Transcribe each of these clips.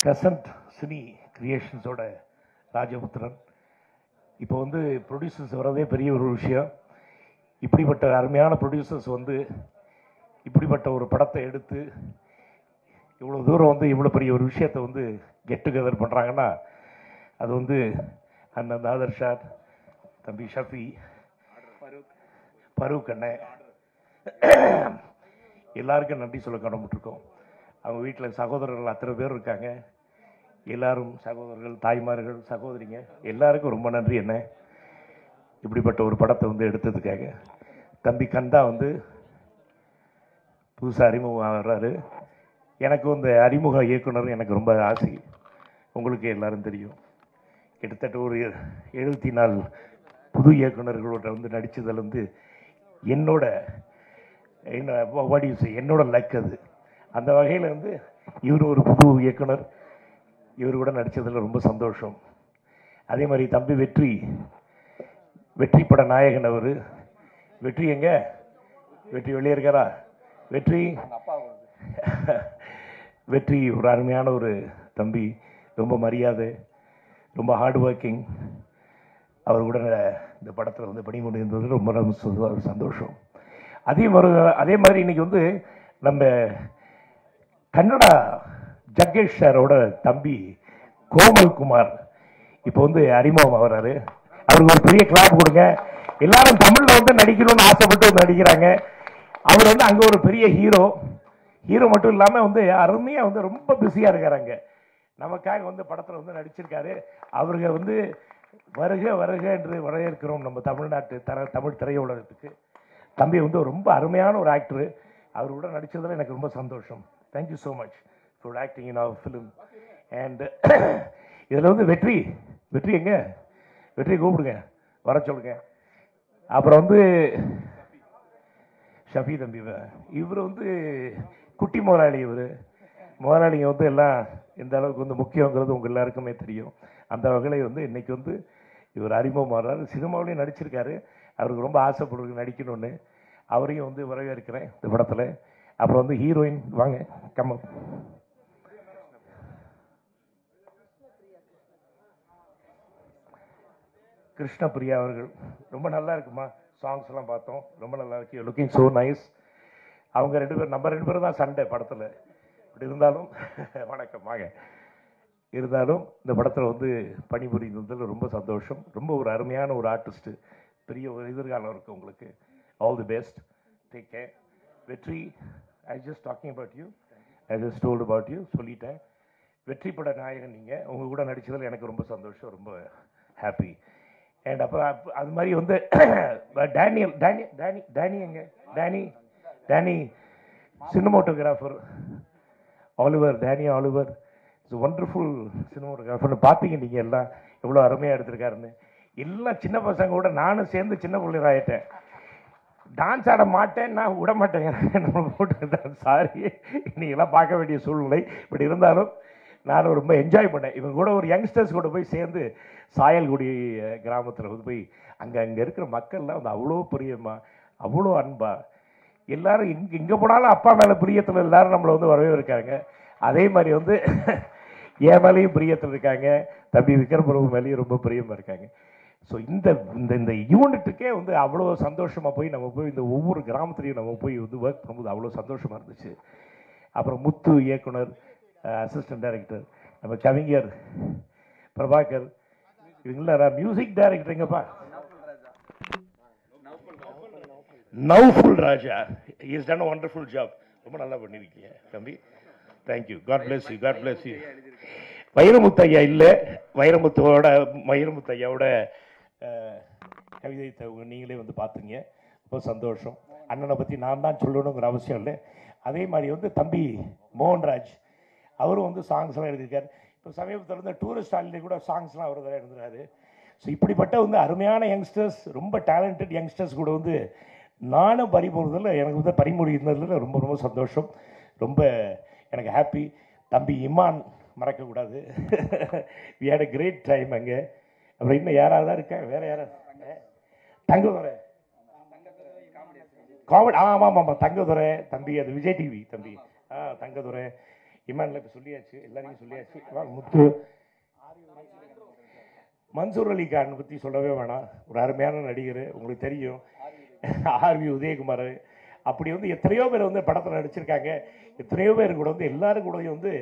Crescent cine கிரியேஷன்ஸோட ராஜபுத்திரன். இப்போ வந்து producers வரதே பெரிய ஒரு விஷயம். இப்படிப்பட்ட அருமையான ப்ரொடியூசர்ஸ் வந்து இப்படிப்பட்ட ஒரு படத்தை எடுத்து இவ்வளோ தூரம் வந்து இவ்வளோ பெரிய ஒரு விஷயத்தை வந்து கெட் டுகெதர் பண்ணுறாங்கன்னா அது வந்து அண்ணன் ஆதர்ஷா, தம்பி ஷஃபி, பரூக் அண்ணன் எல்லாருக்கும் நன்றி சொல்ல கடமைப்பட்டிருக்கோம். அவங்க வீட்டில் சகோதரர்கள் அத்தனை பேர் இருக்காங்க. எல்லாரும் சகோதரர்கள், தாய்மார்கள், சகோதரிங்க எல்லாருக்கும் ரொம்ப நன்றி. என்ன இப்படிப்பட்ட ஒரு படத்தை வந்து எடுத்ததுக்காக. தம்பி கந்தா வந்து புதுசாக அறிமுகம் ஆகிறாரு. எனக்கும் இந்த அறிமுக இயக்குனர் எனக்கு ரொம்ப ஆசை. உங்களுக்கு எல்லாரும் தெரியும், கிட்டத்தட்ட ஒரு 74 புது இயக்குநர்களோட வந்து நடித்ததில் வந்து என்னோட லக் அது. அந்த வகையில் வந்து இவர் ஒரு புது இயக்குனர், இவர் கூட நடித்ததில் ரொம்ப சந்தோஷம். அதே மாதிரி தம்பி வெற்றி பட நாயகன் அவர். வெற்றி எங்க? வெற்றி வெளியே இருக்காரா? வெற்றி ஒரு அருமையான ஒரு தம்பி, ரொம்ப மரியாதை, ரொம்ப ஹார்ட் ஒர்க்கிங். அவர் கூட இந்த படத்தில் வந்து பணிபுரிந்தது ரொம்ப ரொம்ப சந்தோஷம். அதே மாதிரி இன்னைக்கு வந்து நம்ம கன்னடா ஜக்கேஷ் சாரோட தம்பி கோமல் குமார் இப்போ வந்து அறிமுகம் ஆகிறாரு. அவருக்கு ஒரு பெரிய கிளாப் கொடுங்க. எல்லாரும் தமிழ்ல வந்து நடிக்கணும்னு ஆசைப்பட்டு வந்து நடிக்கிறாங்க. அவர் வந்து அங்கே ஒரு பெரிய ஹீரோ மட்டும் இல்லாமல் வந்து அருமையாக வந்து ரொம்ப பிஸியாக இருக்காங்க. நமக்காக வந்து படத்தில் வந்து நடிச்சிருக்காரு. அவருக்கு வந்து வருக என்று வரவேற்கிறோம் நம்ம தமிழ்நாட்டு தமிழ் திரையுலகத்துக்கு. தம்பி வந்து ரொம்ப அருமையான ஒரு ஆக்டரு. அவர் கூட நடித்ததில் எனக்கு ரொம்ப சந்தோஷம். Thank you so much for acting in our film. And இதில் வந்து வெற்றி எங்க? வெற்றி கூப்பிடுங்க, வர சொல்லுங்க. அப்புறம் வந்து ஷஃபி தம்பி, இவர் வந்து குட்டி முதலாளி. முதலாளிங்க வந்து எல்லாம் எந்த அளவுக்கு வந்து முக்கியங்கிறது உங்கள் எல்லாருக்குமே தெரியும். அந்த வகையில் வந்து இன்னைக்கு வந்து இவர் அறிமுகம் ஆகிறார். சினிமாவிலையும் நடிச்சிருக்காரு. அவருக்கு ரொம்ப ஆசைப்படுறது நடிக்கணும்னு. அவரையும் வந்து வரவேற்கிறேன் இந்த படத்தில். அப்புறம் வந்து ஹீரோயின் வாங்க, கம்ம கிருஷ்ணபிரியா அவர்கள். ரொம்ப நல்லா இருக்குமா, சாங்ஸ் எல்லாம் பார்த்தோம், ரொம்ப நல்லா இருக்கு. Looking so nice. அவங்க நம்ம ரெண்டு பேரும் தான் சண்டை படத்தில். இப்படி இருந்தாலும் வணக்கம் வாங்க. இருந்தாலும் இந்த படத்தில் வந்து பணிபுரிந்ததில் ரொம்ப சந்தோஷம். ரொம்ப ஒரு அருமையான ஒரு ஆர்டிஸ்ட்டு. பெரிய ஒரு எதிர்காலம் இருக்குது உங்களுக்கு. All the best, take care. Vetri, I just talking about you, I just told about you, சொல்லிட்டேன். வெற்றி பட நாயகன் நீங்கள். உங்கள் கூட நடித்ததில் எனக்கு ரொம்ப சந்தோஷம், ரொம்ப ஹாப்பி. அண்ட் அப்புறம் அது மாதிரி வந்து Danny cinematographer Danny Oliver is wonderful சினிமோட்டோகிராஃபர்னு பார்த்தீங்க நீங்கள் எல்லாம் எவ்வளோ அருமையாக எடுத்திருக்காருன்னு. எல்லாம் சின்ன பசங்க கூட நானும் சேர்ந்து சின்ன பிள்ளைகளாயிட்டேன். டான்ஸ் ஆட மாட்டேன், நான் விட மாட்டேங்க போட்டு. சாரி, நீங்களாம் பார்க்க வேண்டிய சூழ்நிலை. பட் இருந்தாலும் நானும் ரொம்ப என்ஜாய் பண்ணேன். இவங்க கூட ஒரு யங்ஸ்டர்ஸ் கூட போய் சேர்ந்து சாயல்குடி கிராமத்தில் வந்து போய் அங்கே இருக்கிற மக்கள்லாம் வந்து அவ்வளோ பிரியமா, அவ்வளோ அன்பா, எல்லாரும் இங்கே போனாலும் அப்பா மேலே பிரியத்தில் எல்லாரும் நம்மளை வந்து வரவே இருக்காங்க. அதே மாதிரி வந்து என் மேலேயும் பிரியத்தில் இருக்காங்க. தம்பி விக்ரம் பிரபு மேலேயும் ரொம்ப பிரியமாக இருக்காங்க. ஸோ இந்த யூனிட்டுக்கே வந்து அவ்வளோ சந்தோஷமாக போய் நம்ம போய் இந்த ஒவ்வொரு கிராமத்துலையும் நம்ம போய் வந்து ஒர்க் பண்ணும்போது அவ்வளோ சந்தோஷமாக இருந்துச்சு. அப்புறம் முத்து இயக்குனர், அசிஸ்டன்ட் டைரக்டர், நம்ம கவிஞர் பிரபாகர், இவங்கள மியூசிக் டைரக்டர் எங்கப்பா நௌஃபுல் ராஜா, he has done a wonderful job. ரொம்ப நல்லா பண்ணியிருக்கீங்க தம்பி. Thank you, God bless you, God bless you. Vairamuthu ஐயா இல்லை, வைரமுத்து ஐயாவோட கவிதை நீங்களே வந்து பார்த்துங்க, ரொம்ப சந்தோஷம். அண்ணனை பற்றி நான் தான் சொல்லணுங்கிற அவசியம் இல்லை. அதே மாதிரி வந்து தம்பி மோகன்ராஜ், அவரும் வந்து சாங்ஸ்லாம் எழுதியிருக்காரு. இப்போ சமீபத்தில் வந்து டூரிஸ்ட் ஹாலிடே கூட சாங்ஸ்லாம் அவர் தான் எழுதுறாரு. ஸோ இப்படிப்பட்ட வந்து அருமையான யங்ஸ்டர்ஸ், ரொம்ப டேலண்டட் யங்ஸ்டர்ஸ் கூட வந்து நானும் எனக்கு வந்து பரிமுடிந்ததில் ரொம்ப ரொம்ப சந்தோஷம். ரொம்ப எனக்கு ஹாப்பி. தம்பி இமான் மறக்கக்கூடாது. We had a great time அங்கே. அப்புறம் இன்னும் யாராவது தான் இருக்கேன், வேற யாராவது? தங்கதுரை காமெடி. ஆமாம் தங்கதுரை தம்பி, அது விஜய் டிவி தம்பி. தங்கதுரை இமான்ல இப்போ சொல்லியாச்சு, எல்லாரையும் சொல்லியாச்சு. முத்து, மன்சூர் அலி கான் பற்றி சொல்லவே வேணாம், ஒரு அருமையான நடிகர், உங்களுக்கு தெரியும். ஆர்வி உதயகுமார், அப்படி வந்து எத்தனையோ பேர் வந்து படத்தில் நடிச்சிருக்காங்க. எத்தனையோ பேர் கூட வந்து எல்லாரும் கூட வந்து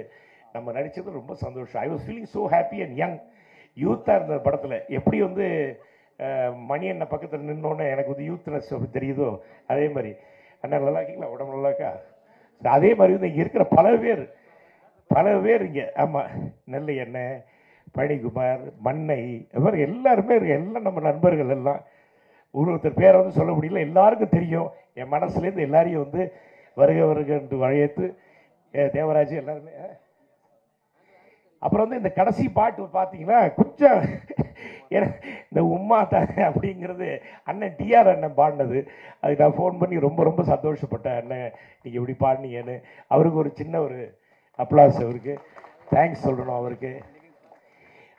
நம்ம நடித்தது ரொம்ப சந்தோஷம். I was feeling so happy and young, யூத்தாக இருந்த படத்தில். எப்படி வந்து மணி அண்ணன் பக்கத்தில் நின்னோன்னே எனக்கு வந்து யூத்னஸ் தெரியுதோ, அதே மாதிரி அண்ணன் நல்லா இருக்கீங்களா, உடம்பு நல்லா இருக்கா, அதே மாதிரி வந்து இங்கே இருக்கிற பல பேர் இங்கே, ஆமாம், நெல்லை அண்ணன், பழனிக்குமார், மண்ணை, எல்லாருமே இருக்கு. எல்லாம் நம்ம நண்பர்கள் எல்லாம். ஒருத்தர் பேரை வந்து சொல்ல முடியல, எல்லாருக்கும் தெரியும். என் மனசுலேருந்து எல்லாரையும் வந்து வருக என்று அழைத்து, தேவராஜ் எல்லாருமே. அப்புறம் வந்து இந்த கடைசி பாட்டு பார்த்தீங்கன்னா கொஞ்சம் இந்த உம்மா தான் அப்படிங்கிறது அண்ணன் டிஆர் அண்ணன் பாடினது. அதுக்கு நான் ஃபோன் பண்ணி ரொம்ப ரொம்ப சந்தோஷப்பட்டேன். அண்ணன் நீங்கள் இப்படி பாடினீங்கன்னு. அவருக்கு ஒரு சின்ன ஒரு அப்ளாஸ், அவருக்கு தேங்க்ஸ் சொல்லணும் அவருக்கு.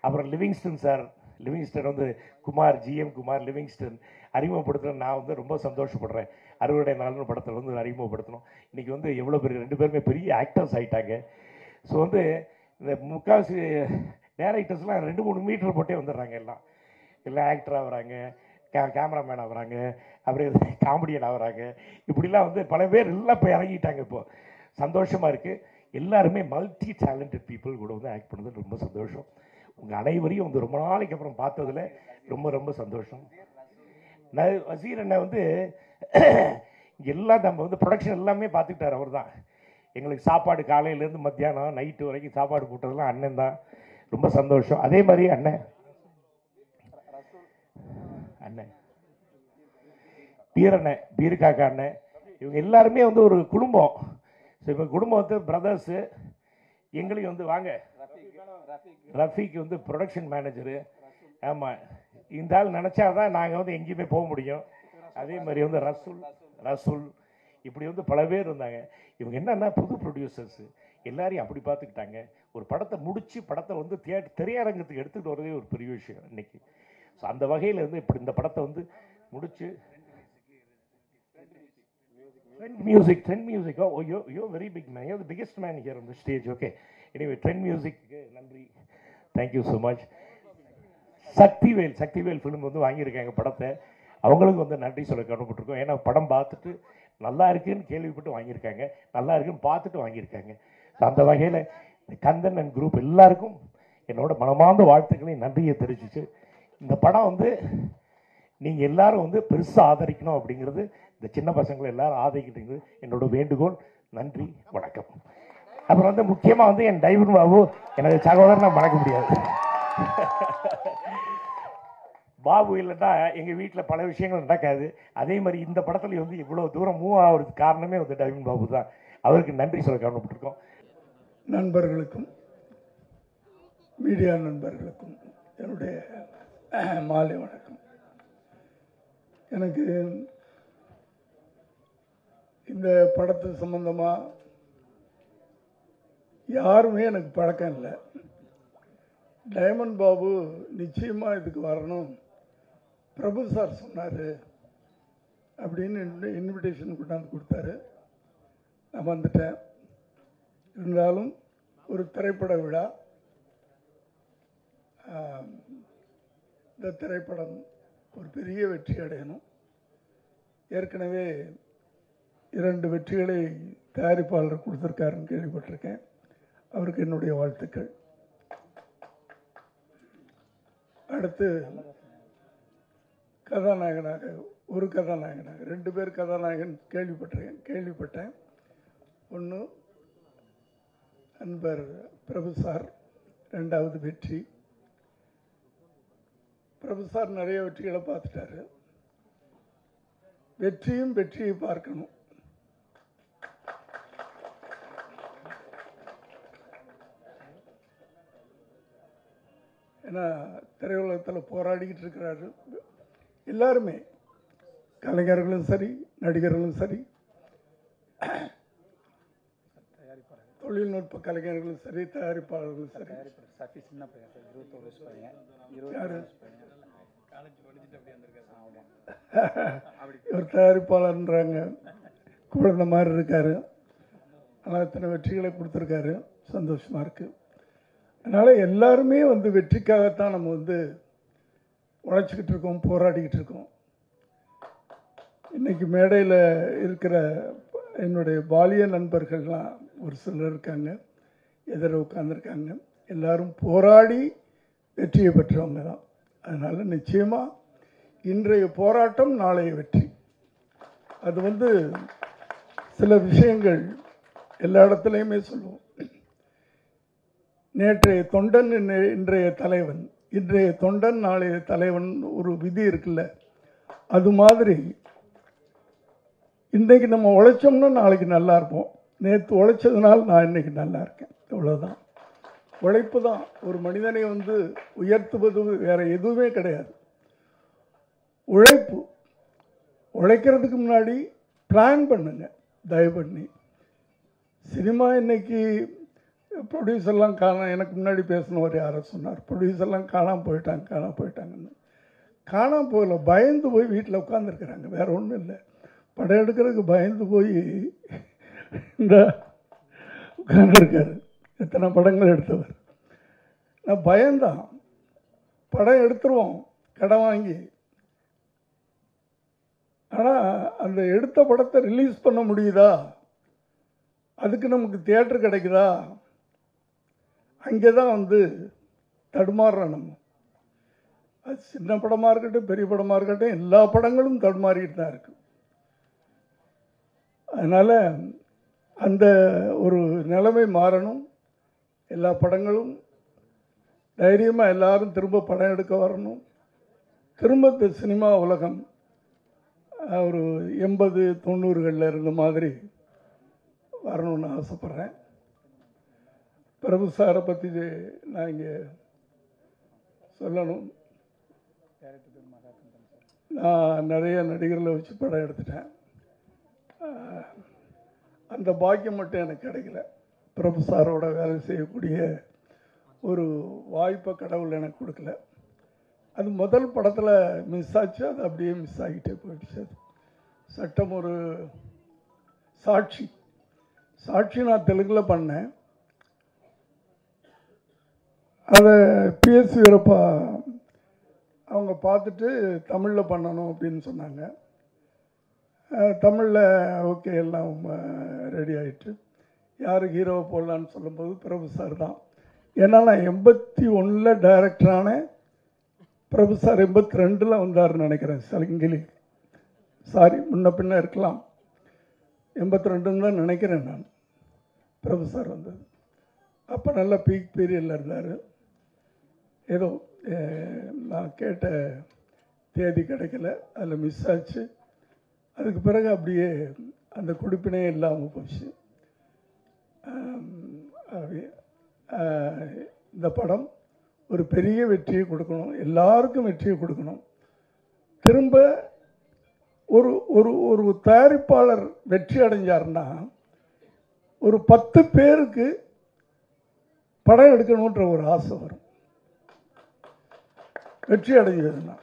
அப்புறம் லிவிங்ஸ்டன் சார், லிவிங்ஸ்டன் வந்து குமார், ஜிஎம் குமார் லிவிங்ஸ்டன் அறிமுகப்படுத்துகிறேன். நான் வந்து ரொம்ப சந்தோஷப்படுறேன். அறுவடை நாள்னு படத்தில் வந்து அறிமுகப்படுத்தணும். இன்றைக்கி வந்து எவ்வளோ பெரிய 2 பேருமே பெரிய ஆக்டர்ஸ் ஆகிட்டாங்க. ஸோ வந்து இந்த முக்கால்வாசி டேரக்டர்ஸ்லாம் 2-3 மீட்டர் போட்டே வந்துடுறாங்க. எல்லாம் ஆக்டர் ஆகுறாங்க, கேமராமேன் ஆகுறாங்க, அப்புறம் காமெடியன் ஆகுறாங்க. இப்படிலாம் வந்து பல பேர் எல்லாம் இப்போ இறங்கிட்டாங்க. இப்போது சந்தோஷமாக இருக்குது. எல்லாருமே மல்டி டேலண்டட் பீப்புள் கூட வந்து ஆக்ட் பண்ணது ரொம்ப சந்தோஷம். உங்கள் அனைவரையும் வந்து ரொம்ப நாளைக்கு அப்புறம் பார்த்ததில் ரொம்ப ரொம்ப சந்தோஷம். வசீர் அண்ணன் வந்து எல்லாம் நம்ம வந்து ப்ரொடக்ஷன் எல்லாமே பார்த்துக்கிட்டார். அவர் தான் எங்களுக்கு சாப்பாடு காலையிலேருந்து மத்தியானம் நைட்டு வரைக்கும் சாப்பாடு போட்டதெல்லாம் அண்ணன் தான். ரொம்ப சந்தோஷம். அதே மாதிரி அண்ணன் பீரண்ணன், பீருக்காக்கா அண்ணன், இவங்க எல்லாருமே வந்து ஒரு குடும்பம். ஸோ இப்போ குடும்பம் வந்து பிரதர்ஸு. எங்களையும் வந்து வாங்க, ரஃபீக் வந்து ப்ரொடக்ஷன் மேனேஜரு. ஆமாம், இந்த ஆள் நினச்சாதான் நாங்கள் வந்து எங்கேயுமே போக முடியும். அதே மாதிரி வந்து ரசூல் இப்படி வந்து பல பேர் இருந்தாங்க. இவங்க என்னன்னா புது ப்ரொடியூசர்ஸு, எல்லாரையும் அப்படி பார்த்துக்கிட்டாங்க. ஒரு படத்தை முடித்து படத்தை வந்து திரையரங்கத்துக்கு எடுத்துகிட்டு வரதே ஒரு பெரிய விஷயம் இன்னைக்கு. ஸோ அந்த வகையில் வந்து இப்படி இந்த படத்தை வந்து முடித்து Trend Music. Oh, you're very big man. You're the biggest man here on the stage. Okay. Anyway, Trend Music, நன்றி. Thank you so much. Sakthivel film வந்து வாங்கியிருக்காங்க படத்தை. அவங்களுக்கு வந்து நன்றி சொல்ல கடமைப்பட்டிருக்கோம். ஏன்னா படம் பார்த்துட்டு நல்லா இருக்குன்னு கேள்விப்பட்டு வாங்கியிருக்காங்க, நல்லா இருக்குன்னு பார்த்துட்டு வாங்கியிருக்காங்க. அந்த வகையில் கந்தன் அண்ட் குரூப் எல்லாருக்கும் என்னோட மனமார்ந்த வாழ்த்துக்களையும் நன்றியை தெரிவிச்சு, இந்த படம் வந்து நீங்கள் எல்லாரும் வந்து பெருசாக ஆதரிக்கணும் அப்படிங்கிறது, இந்த சின்ன பசங்களை எல்லாரும் ஆதரிக்கிட்டீங்க என்னோட வேண்டுகோள். நன்றி, வணக்கம். அப்புறம் வந்து முக்கியமாக வந்து என் டைவர் பாபு, எனக்கு சகோதரன் நான் மறக்க முடியாது. பாபு இல்லைன்னா எங்கள் வீட்டில் பல விஷயங்கள் நடக்காது. அதே மாதிரி இந்த படத்துல வந்து இவ்வளோ தூரம் மூவ் ஆகிறதுக்கு காரணமே வந்து டைவர் பாபு தான். அவருக்கு நன்றி சொல்ல கடமைப்பட்டிருக்கோம். நண்பர்களுக்கும் மீடியா நண்பர்களுக்கும் என்னுடைய மாலை வணக்கம். எனக்கு இந்த படத்து சம்பந்தமாக யாருமே எனக்கு பழக்கம் இல்லை. டைமண்ட் பாபு நிச்சயமாக இதுக்கு வரணும், பிரபு சார் சொன்னார் அப்படின்னு இன்விடேஷன் கொண்டாந்து கொடுத்தாரு. நான் வந்துட்டேன். இருந்தாலும் ஒரு திரைப்பட விழா, இந்த திரைப்படம் ஒரு பெரிய வெற்றி அடையணும். ஏற்கனவே 2 வெற்றிகளை தயாரிப்பாளர் கொடுத்துருக்காருன்னு கேள்விப்பட்டிருக்கேன். அவருக்கு என்னுடைய வாழ்த்துக்கள். அடுத்து கதாநாயகனாக, ஒரு கதாநாயகனாக 2 பேர் கதாநாயகன் கேள்விப்பட்டேன். ஒன்று அன்பர் பிரபு சார், 2வது வெற்றி. பிரபு சார் நிறைய வெற்றிகளை பார்த்துட்டாரு. வெற்றியை பார்க்கணும். ஏன்னா திரையுலகத்தில் போராடிக்கிட்டு இருக்கிறாரு எல்லாருமே, கலைஞர்களும் சரி, நடிகர்களும் சரி, தொழில்நுட்ப கலைஞர்களும் சரி, தயாரிப்பாளர்களும் சரி. இவர் தயாரிப்பாளர்ன்றாங்க, குழந்தை மாதிரி இருக்காரு. ஆனால் இத்தனை வெற்றிகளை கொடுத்துருக்காரு. சந்தோஷமாக இருக்குது. அதனால் எல்லாருமே வந்து வெற்றிக்காகத்தான் நம்ம வந்து உழைச்சிக்கிட்டு இருக்கோம், போராடிக்கிட்டு இருக்கோம். இன்றைக்கி மேடையில் இருக்கிற என்னுடைய பாலிய நண்பர்கள்லாம் ஒரு சிலர் இருக்காங்க, எதிர உட்கார்ந்துருக்காங்க. எல்லாரும் போராடி வெற்றியை பெற்றவங்க தான். அதனால் நிச்சயமாக இன்றைய போராட்டம் நாளைய வெற்றி. அது வந்து சில விஷயங்கள் எல்லா இடத்துலையுமே சொல்லுவோம். நேற்றைய தொண்டன் இன்றைய தலைவன், இன்றைய தொண்டன் நாளைய தலைவன் ஒரு விதி இருக்குல்ல, அது மாதிரி இன்றைக்கி நம்ம உழைச்சோம்னா நாளைக்கு நல்லா இருப்போம். நேற்று உழைச்சதுனால நான் இன்றைக்கி நல்லா இருக்கேன். இவ்வளோதான். உழைப்பு தான் ஒரு மனிதனை வந்து உயர்த்துவது, வேறு எதுவுமே கிடையாது. உழைப்பு. உழைக்கிறதுக்கு முன்னாடி பிளான் பண்ணுங்க தயவு பண்ணி. சினிமா இன்னைக்கு ப்ரொடியூசர்லாம் எனக்கு முன்னாடி பேசினவர் யாரை சொன்னார், ப்ரொடியூசர்லாம் காணாமல் போயிட்டாங்கன்னு. காணாமல் போகல, பயந்து போய் வீட்டில் உட்காந்துருக்குறாங்க, வேறு ஒன்றும் இல்லை. படம் எடுக்கிறதுக்கு பயந்து போய் இந்த உட்காந்துருக்காரு. எத்தனை படங்கள் எடுத்தவர். நான் பயந்தான். படம் எடுத்துருவோம் கடன் வாங்கி, ஆனால் அந்த எடுத்த படத்தை ரிலீஸ் பண்ண முடியுதா, அதுக்கு நமக்கு தியேட்டர் கிடைக்குதா, அங்கே தான் வந்து தடுமாறுறோம் நம்ம. அது சின்ன படமாக இருக்கட்டும், பெரிய படமாக இருக்கட்டும், எல்லா படங்களும் தடுமாறிட்டு தான் இருக்கு. அதனால் அந்த ஒரு நிலைமை மாறணும். எல்லா படங்களும் தைரியமாக எல்லாரும் திரும்ப படம் எடுக்க வரணும். திரும்ப சினிமா உலகம் ஒரு 80-90களில் இருந்த மாதிரி வரணும்னு ஆசைப்பட்றேன். பிரபு சாரை பற்றி நான் இங்கே சொல்லணும். நான் நிறைய நடிகர்களை வச்சு படம் எடுத்துட்டேன். அந்த பாக்கியம் மட்டும் எனக்கு கிடைக்கல. பிரபு சாரோட வேலை செய்யக்கூடிய ஒரு வாய்ப்பை கடவுள் எனக்கு கொடுக்கல. அது முதல் படத்தில் மிஸ் ஆச்சு, அது அப்படியே மிஸ் ஆகிட்டே போயிடுச்சு. அது சட்டம் ஒரு சாட்சி நான் தெலுங்கில் பண்ணேன். அதை பிஎஸ் வீரப்பா அவங்க பார்த்துட்டு தமிழில் பண்ணணும் அப்படின்னு சொன்னாங்க. தமிழில் ஓகே, எல்லாம் ரெடி ஆகிட்டு யார் ஹீரோவை போடலான்னு சொல்லும்போது பிரபு சார் தான். ஏன்னா நான் 81 டைரக்டரான பிரபு சார் 82 வந்தார்னு நினைக்கிறேன். சலங்கிலி சாரி, முன்ன பின்ன இருக்கலாம், 82 தான் நினைக்கிறேன் நான். பிரபு சார் வந்தது அப்போ நல்ல பீக் பீரியடில் இருந்தார். ஏதோ நான் கேட்ட தேதி கிடைக்கல, அதில் மிஸ் ஆச்சு. அதுக்கு பிறகு அப்படியே அந்த கொடுப்பினே இல்லாமல் போச்சு. இந்த படம் ஒரு பெரிய வெற்றியை கொடுக்கணும், எல்லாருக்கும் வெற்றியை கொடுக்கணும். திரும்ப ஒரு ஒரு ஒரு தயாரிப்பாளர் வெற்றி அடைஞ்சார்னா ஒரு 10 பேருக்கு படம் எடுக்கணுன்ற ஒரு ஆசை வரும். வெற்றி அடைஞ்சதுன்னா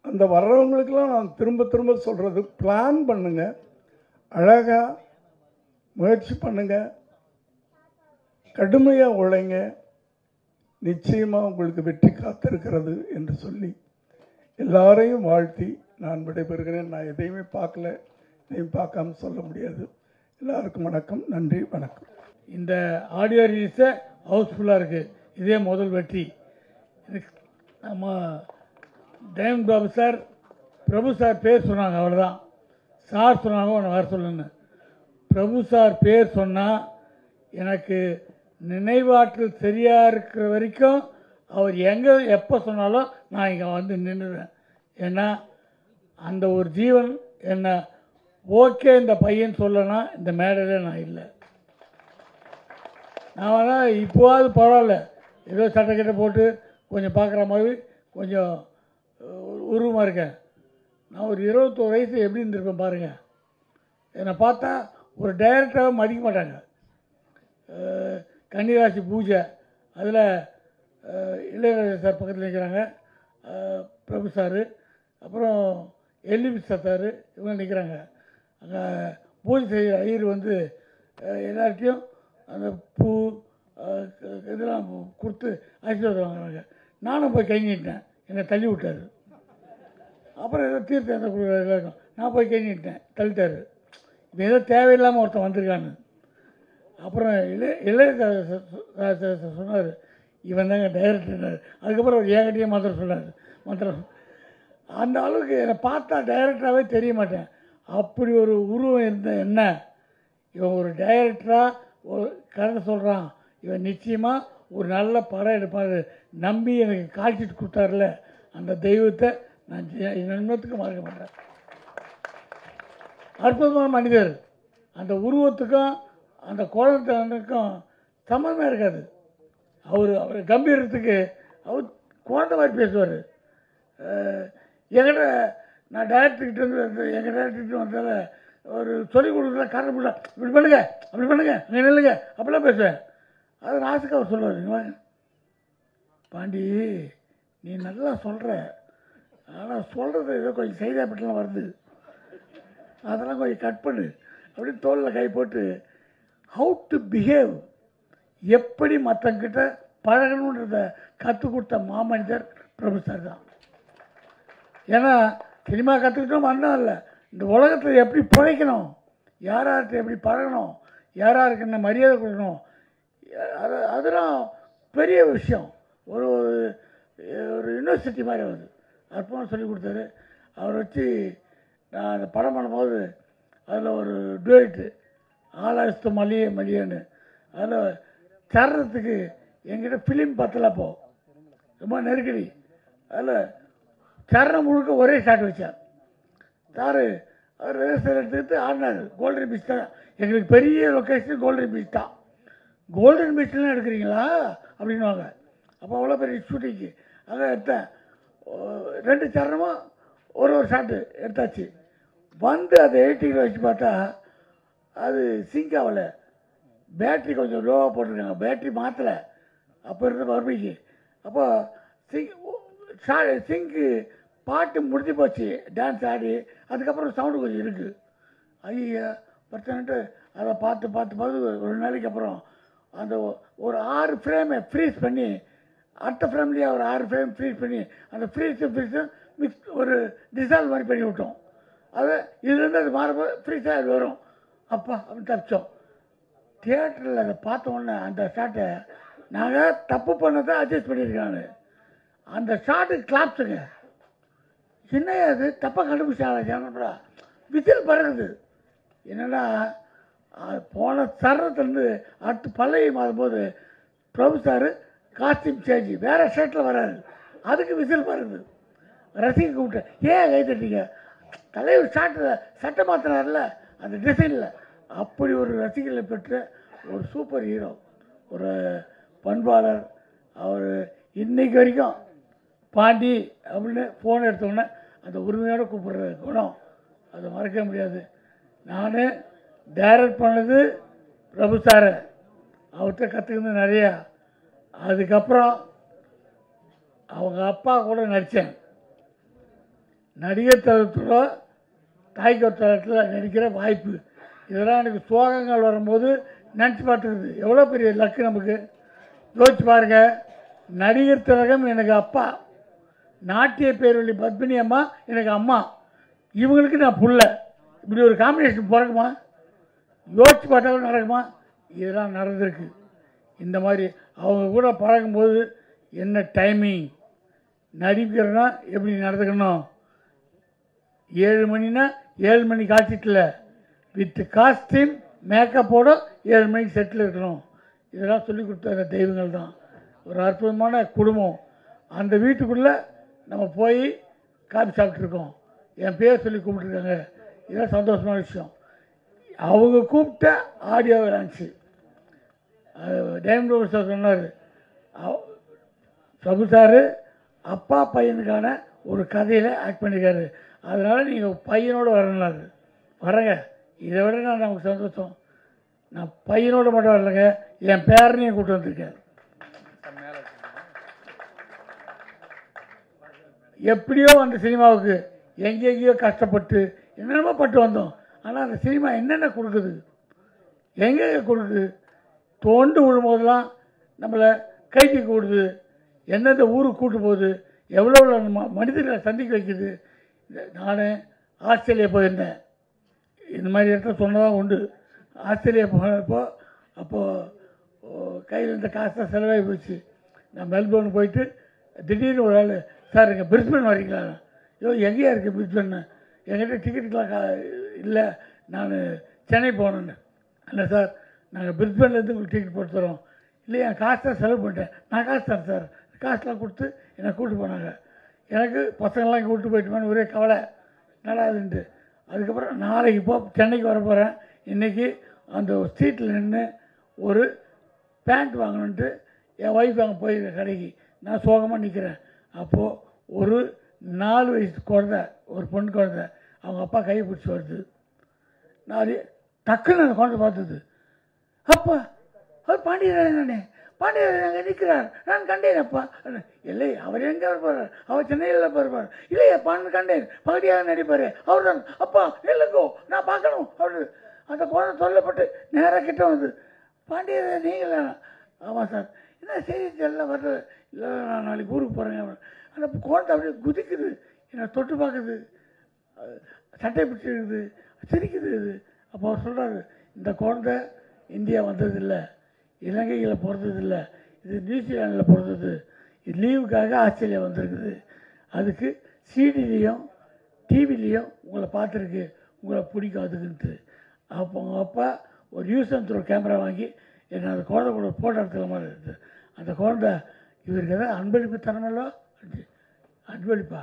அந்த வர்றவங்களுக்கெல்லாம் நான் திரும்ப திரும்ப சொல்கிறது, பிளான் பண்ணுங்க, அழகாக முயற்சி பண்ணுங்க, கடுமையாக உழைங்க, நிச்சயமாக உங்களுக்கு வெற்றி காத்திருக்கிறது என்று சொல்லி எல்லாரையும் வாழ்த்தி நான் விடைபெறுகிறேன். நான் எதையுமே பார்க்கல, எதையும் பார்க்காம சொல்ல முடியாது. எல்லாருக்கும் வணக்கம், நன்றி, வணக்கம். இந்த ஆடியோ ரிலீஸை ஹவுஸ்ஃபுல்லாக இருக்குது. இதே முதல் வெற்றி. நம்ம டைமண்ட் பாபு சார், பிரபு சார் பேர் சொன்னாங்க, அவ்வளோதான். சார் சொன்னாங்க உன்னை வர சொல்லுன்னு. பிரபு சார் பேர் சொன்னால் எனக்கு நினைவாற்றல் சரியாக இருக்கிற வரைக்கும் அவர் எங்கே எப்போ சொன்னாலும் நான் இங்கே வந்து நின்றுடுவேன். ஏன்னா அந்த ஒரு ஜீவன் என்னை ஓகே இந்த பையன் சொல்லனா இந்த மேடையில் நான் இல்லை. நான் வேணால் இப்போவாது பரவாயில்ல, ஏதோ சட்டைக்கிட்ட போட்டு கொஞ்சம் பார்க்குற மாதிரி கொஞ்சம் உருவமாக இருக்கேன். நான் ஒரு 21 வயசு எப்படி இருந்திருப்பேன் பாருங்கள். என்னை பார்த்தா ஒரு டைரக்டராக மதிக்க மாட்டாங்க. கன்னிராசி பூஜை, அதில் இளையராஜா சார் பக்கத்தில் நிற்கிறாங்க, பிரபு சார், அப்புறம் எல்லிபிசா சார், இவங்க நிற்கிறாங்க. அங்கே பூஜை செய்கிற ஐயர் வந்து எல்லார்ட்டையும் அந்த பூ இதெல்லாம் கொடுத்து ஆசீர்வாதம் வாங்குறாங்க. நானும் போய் கை நீட்டினேன், என்னை தள்ளி விட்டார். அப்புறம் ஏதோ தீர்த்தம் எந்த எல்லாருக்கும் நான் போய் கை நீட்டினேன், தள்ளிட்டார். இப்போ ஏதோ தேவையில்லாமல் ஒருத்தன் வந்திருக்கான்னு. அப்புறம் இளைய சொன்னார், இவன் தாங்க டைரக்டர். அதுக்கப்புறம் அவர் என்கிட்டயே மந்திரம் சொன்னார். மந்திரம் அந்த அளவுக்கு என்னை பார்த்தா டைரக்டராகவே தெரிய மாட்டேன். அப்படி ஒரு உருவம் இருந்த என்ன, இவன் ஒரு டைரக்டராக ஒரு கதை சொல்கிறான், இவன் நிச்சயமாக ஒரு நல்ல படம் எடுப்பார் நம்பி எனக்கு காட்சிட்டு கொடுத்தாருல, அந்த தெய்வத்தை நான் ஜென்மத்துக்கு மறக்க மாட்டேன். அற்புதமான மனிதர். அந்த உருவத்துக்கும் அந்த குழந்தைக்கும் சம்மந்தமே இருக்காது. அவர் கம்பீரத்துக்கு அவர் குழந்தை மாதிரி பேசுவார். என்கிட்ட நான் டைரக்டர்கிட்ட வந்து எங்கள் டைரக்டர்கிட்ட வந்தால ஒரு சொல்லிக் கொடுக்குற காரணம் இல்லை, இப்படி பண்ணுங்க அப்படி பண்ணுங்க நீ நில்லுங்க அப்படிலாம் பேசுவேன். அது ராசுக்கு அவர் சொல்லுவார், பாண்டி நீ நல்லா சொல்கிற, ஆனால் சொல்கிறது ஏதோ கொஞ்சம் சைடாப்பட்டெலாம் வருது, அதெல்லாம் கொஞ்சம் கட் பண்ணு அப்படின்னு தோளில் கை போட்டு ஹவு டு பிஹேவ், எப்படி மற்றவங்கிட்ட பழகணுன்றத கற்றுக் கொடுத்த மாமனிதர் பிரபு சார் தான். ஏன்னா சினிமா கற்றுக்கிட்டோம் வந்தோம் இல்லை, இந்த உலகத்தில் எப்படி பிழைக்கணும், யார்கிட்ட எப்படி பழகணும், யாருக்கு என்ன மரியாதை கொடுக்கணும், அதெல்லாம் பெரிய விஷயம். ஒரு ஒரு யூனிவர்சிட்டி மாதிரி வருது, அற்புதமாக சொல்லி கொடுத்தாரு. அவர் வச்சு நான் அந்த படம் பண்ணும்போது அதில் ஒரு டுவேட்டு ஆலாஸ்து மல்லிகை மல்லிகைன்னு, அதில் தர்றதுக்கு என்கிட்ட ஃபிலிம் பத்தலப்போ ரொம்ப நெருக்கடி. அதில் சரணம் முழுக்க ஒரே ஷாட் வச்சார் சார். அவர் ரிஹர்சல் எடுத்துக்கிட்டு ஆடினார். கோல்டன் பீச் தான் எங்களுக்கு பெரிய லொக்கேஷன், கோல்டன் பீச் தான். கோல்டன் பீச்லாம் எடுக்கிறீங்களா அப்படின்வாங்க. அப்போ அவ்வளோ பெரிய ஷூட்டிங்கு அதான் எடுத்தேன். 2 சரணமும் ஒரு ஷாட்டு எடுத்தாச்சு. வந்து அதை எடிட்டிங்கில் வச்சு பார்த்தா அது சிங்க் ஆகலை, பேட்ரி கொஞ்சம் லோவாக போட்டிருக்காங்க, பேட்ரி மாற்றலை அப்போ இருந்த பர்மிக்கு. அப்போ சிங்க்கு பாட்டு முடிஞ்சு போச்சு, டான்ஸ் ஆடி அதுக்கப்புறம் சவுண்டு கொஞ்சம் இருக்குது. ஐயா பிரச்சனைட்டு அதை பார்த்து ஒரு நாளைக்கு அப்புறம் அந்த ஒரு 6 ஃப்ரேமை ஃப்ரீஸ் பண்ணி அடுத்த ஃப்ரேம்லேயே ஒரு 6 ஃப்ரேம் ஃப்ரீஸ் பண்ணி அந்த ஃப்ரீஸும் மிக்ஸ் ஒரு டிசால்வ் மாதிரி பண்ணி விட்டோம். அது இதுலேருந்து அது மாறும்போது ஃப்ரீஸாக அது வரும். அப்பா அப்படின்னு தப்பிச்சோம். தியேட்டரில் அதை பார்த்த உடனே அந்த ஷாட்டை நாங்கள் தப்பு பண்ணதை அட்ஜஸ்ட் பண்ணியிருக்காங்க. அந்த ஷாட்டுக்கு கிளாப்ஸுங்க என்ன அது தப்பாக கண்டுபிடிச்சாங்க, விசில் பறகுது. என்னென்னா போன சரணத்துலேருந்து அடுத்து பல்லவி மாறும்போது பிரபு சார் காஸ்டியூம் சேஞ்சு வேறு ஷர்ட்டில் வராது, அதுக்கு விசில் பறகுது. ரசிகை கூப்பிட்டு ஏன் கை தட்டிங்க, தலைவர் சட்டை மாத்தினார்ல அந்த டிசைனில். அப்படி ஒரு ரசிகர்களை பெற்ற ஒரு சூப்பர் ஹீரோ, ஒரு பண்பாளர். அவர் இன்னைக்கு வரைக்கும் பாண்டி அப்படின்னு ஃபோன் எடுத்தோடனே அந்த உரிமையோடு கூப்பிடுற குணம் அதை மறக்க முடியாது. நான் டைரக்ட் பண்ணது பிரபு சாரை, அவர்கிட்ட கற்றுக்கிறது நிறையா. அதுக்கப்புறம் அவங்க அப்பா கூட நடித்தேன். நடிகர் தளத்தோட தாய்க்கர் தளத்தில் நடிக்கிற வாய்ப்பு, இதெல்லாம் எனக்கு சோகங்கள் வரும்போது நினச்சி பார்த்துக்குது. எவ்வளோ பெரிய லக்கு நமக்கு யோசிச்சு பாருங்கள். நடிகர் திலகம் எனக்கு அப்பா, நாட்டிய பேரொழி பத்மினி அம்மா எனக்கு அம்மா, இவங்களுக்கு நான் புள்ள. இப்படி ஒரு காம்பினேஷன் பிறக்குமா? யோசிச்சு பார்த்தாலும் நடக்குமா? இதெல்லாம் நடந்திருக்கு. இந்த மாதிரி அவங்க கூட பழகும்போது என்ன டைமிங், நடிக்கிறனா எப்படி நடந்துக்கணும், 7 மணினா 7 மணி காட்சிட்டில் வித் காஸ்டியூம் மேக்கப்போட 7 மணிக்கு செட்டில் இருக்கணும். இதெல்லாம் சொல்லி கொடுத்த அந்த தெய்வங்கள் தான். ஒரு அற்புதமான குடும்பம். அந்த வீட்டுக்குள்ளே நம்ம போய் காபி சாப்பிட்ருக்கோம், என் பேர் சொல்லி கூப்பிட்டுருக்காங்க. இதெல்லாம் சந்தோஷமான விஷயம். அவங்க கூப்பிட்ட ஆடியோ விளாண்டுச்சு. டைமண்ட் ரோவர் சார் சொன்னார், பிரபு சார் அப்பா பையனுக்கான ஒரு கதையில் ஆக்ட் பண்ணியிருக்காரு, அதனால் நீங்கள் பையனோடு வரணுன்னாரு. வரேங்க, இதை விட நான் நமக்கு சந்தோஷம். நான் பையனோடு மட்டும் வரலைங்க, என் பேரனையும் கூப்பிட்டு வந்திருக்கேன். எப்படியோ அந்த சினிமாவுக்கு எங்கெங்கேயோ கஷ்டப்பட்டு என்னென்னமோ பட்டு வந்தோம். ஆனால் அந்த சினிமா என்னென்ன கொடுக்குது, எங்கே கொடுக்குது? தோண்டு விழும்போதெல்லாம் நம்மளை கைக்கு கூடுது, எந்தெந்த ஊருக்கு கூட்டு போகுது, எவ்வளோ மனிதர்களை சந்திக்க வைக்குது. நான் ஆஸ்திரேலியா போயிருந்தேன், இந்த மாதிரி இடத்துல சொன்னதான் உண்டு. ஆஸ்திரேலியா போனப்போ அப்போது கையில் இருந்த காசை செலவாகி போச்சு. நான் மெல்போர்ன் போயிட்டு திடீர்னு ஒரு ஆள், சார் இங்கே பிரிஸ்பன் வரீங்களா? ஐயோ எங்கேயா இருக்குது பிரிஸ்பன்? என்கிட்ட டிக்கெட்டுக்கெலாம் இல்லை, நான் சென்னை போனேன்னு. இல்லை சார், நாங்கள் பிரிஸ்பன்லேருந்து உங்களுக்கு டிக்கெட் போட்டு தரோம். இல்லையா, காசு தான் செலவு பண்ணிட்டேன். நான் காசு தரேன் சார். காசுலாம் கொடுத்து என்னை கூப்பிட்டு போனாங்க. எனக்கு பசங்கள்லாம் இங்கே கூப்பிட்டு போயிட்டுமான்னு ஒரே கவலை, நல்லாதுன்ட்டு. அதுக்கப்புறம் நாளைக்கு சென்னைக்கு வர போகிறேன். இன்றைக்கி அந்த ஸ்ட்ரீட்டில் நின்று ஒரு பேண்ட் வாங்கணுன்ட்டு என் ஒய்ஃப் அங்கே போயிருக்க கடைக்கு. நான் சோகமாக நிற்கிறேன். அப்போது ஒரு 4 வயசு குழந்தை, ஒரு பொண்ணு குழந்தை, அவங்க அப்பா கையை பிடிச்சி வருது. நான் டக்குன்னு அந்த குழந்தை பார்த்தது. அப்பா, அவர் பாண்டியராஜனே, பாண்டியராஜன் அங்கே நிற்கிறார், நான் கண்டேன் அப்பா. இல்லை, அவர் எங்கே வருவார்? அவர் சென்னையில் வருவார். இல்லையா, பாண்டு கண்டேன், பகுதியாக நடிப்பார், அவர் தான். அப்பா இல்லைங்கோ, நான் பார்க்கணும். அவர் அந்த குழந்தை சொல்லப்பட்டு நேராக கிட்ட வந்து, பாண்டியராஜன் நீங்களா? ஆமாம் சார். என்ன செய்தி எல்லாம் வர்றது? இல்லை, நான் நாளைக்கு ஊருக்கு போகிறேங்க. அந்த குழந்தை அப்படியே குதிக்குது, என்னை தொட்டு பார்க்குது, சட்டை பிடிச்சிருக்குது, சிரிக்குது. இது அப்போ அவர் சொல்கிறாரு, இந்த குழந்தை இந்தியா வந்ததில்லை, இலங்கையில் பிறந்ததில்லை, இது நியூசிலாண்டில் பிறந்தது, இது லீவுக்காக ஆஸ்திரேலியா வந்திருக்குது. அதுக்கு சிடிலையும் டிவிலையும் உங்களை பார்த்துருக்கு, உங்களை பிடிக்கும் அதுக்குன்ட்டு. அப்போ அவங்க அப்பா ஒரு யூஸ் அண்ட் த்ரோ கேமரா வாங்கி என்னை அந்த குழந்தை கூட ஃபோட்டோ எடுத்துக்கிற மாதிரி இருக்குது. அந்த குழந்தை, இவருக்கு எதாவது அன்பளிப்பு தரமல்லோ, அன்பளிப்பா,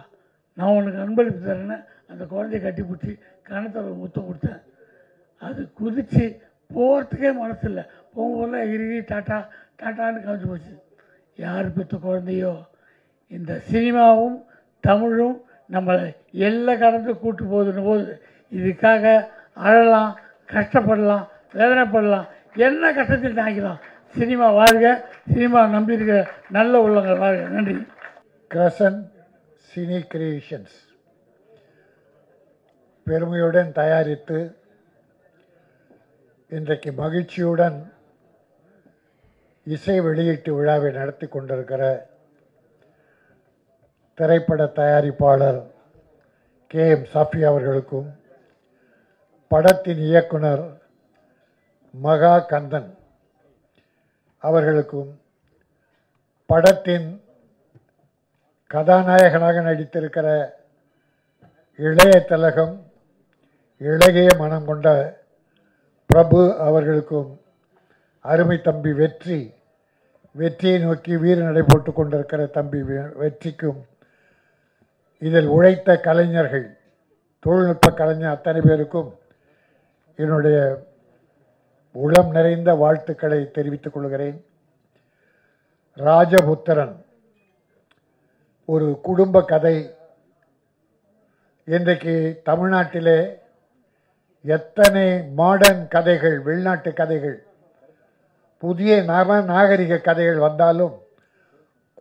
நான் உனக்கு அன்பளிப்பு தரேன்னு அந்த குழந்தைய கட்டி பிடிச்சி கணத்தில் ஒரு முத்தம் கொடுத்தேன். அது குதித்து போகிறதுக்கே மனசு இல்லை. போகும்போதெல்லாம் எகிரி டாட்டா டாட்டான்னு காமிச்சு போச்சு. யார் பெற்ற குழந்தையோ, இந்த சினிமாவும் தமிழும் நம்மளை எல்லை கடந்து கூட்டு போகுதுன்னு போது இதுக்காக அழலாம், கஷ்டப்படலாம், வேதனைப்படலாம், என்ன கஷ்டத்தில் தாங்கிக்கலாம். சினிமா வாழ்க, சினிமா நம்பியிருக்க நல்ல உள்ளங்கள் வாழ்க. நன்றி. கிரசன் சினி கிரியேஷன்ஸ் பெருமையுடன் தயாரித்து இன்றைக்கு மகிழ்ச்சியுடன் இசை வெளியீட்டு விழாவை நடத்தி கொண்டிருக்கிற திரைப்பட தயாரிப்பாளர் KM சஃபி அவர்களுக்கும், படத்தின் இயக்குனர் மகா கந்தன் அவர்களுக்கும், படத்தின் கதாநாயகனாக நடித்திருக்கிற இளைய திலகம், இளைய மனம் கொண்ட பிரபு அவர்களுக்கும், அருமை தம்பி வெற்றியை நோக்கி வீர நடை போட்டு கொண்டிருக்கிற தம்பி வெற்றிக்கும், இதில் உழைத்த கலைஞர்கள், தொழில்நுட்ப கலைஞர் அத்தனை பேருக்கும் என்னுடைய உளம் நிறைந்த வாழ்த்துக்களை தெரிவித்துக் கொள்கிறேன். ராஜபுத்திரன் ஒரு குடும்ப கதை. இன்றைக்கு தமிழ்நாட்டிலே எத்தனை மாடர்ன் கதைகள், வெளிநாட்டு கதைகள், புதிய நாகரிக கதைகள் வந்தாலும்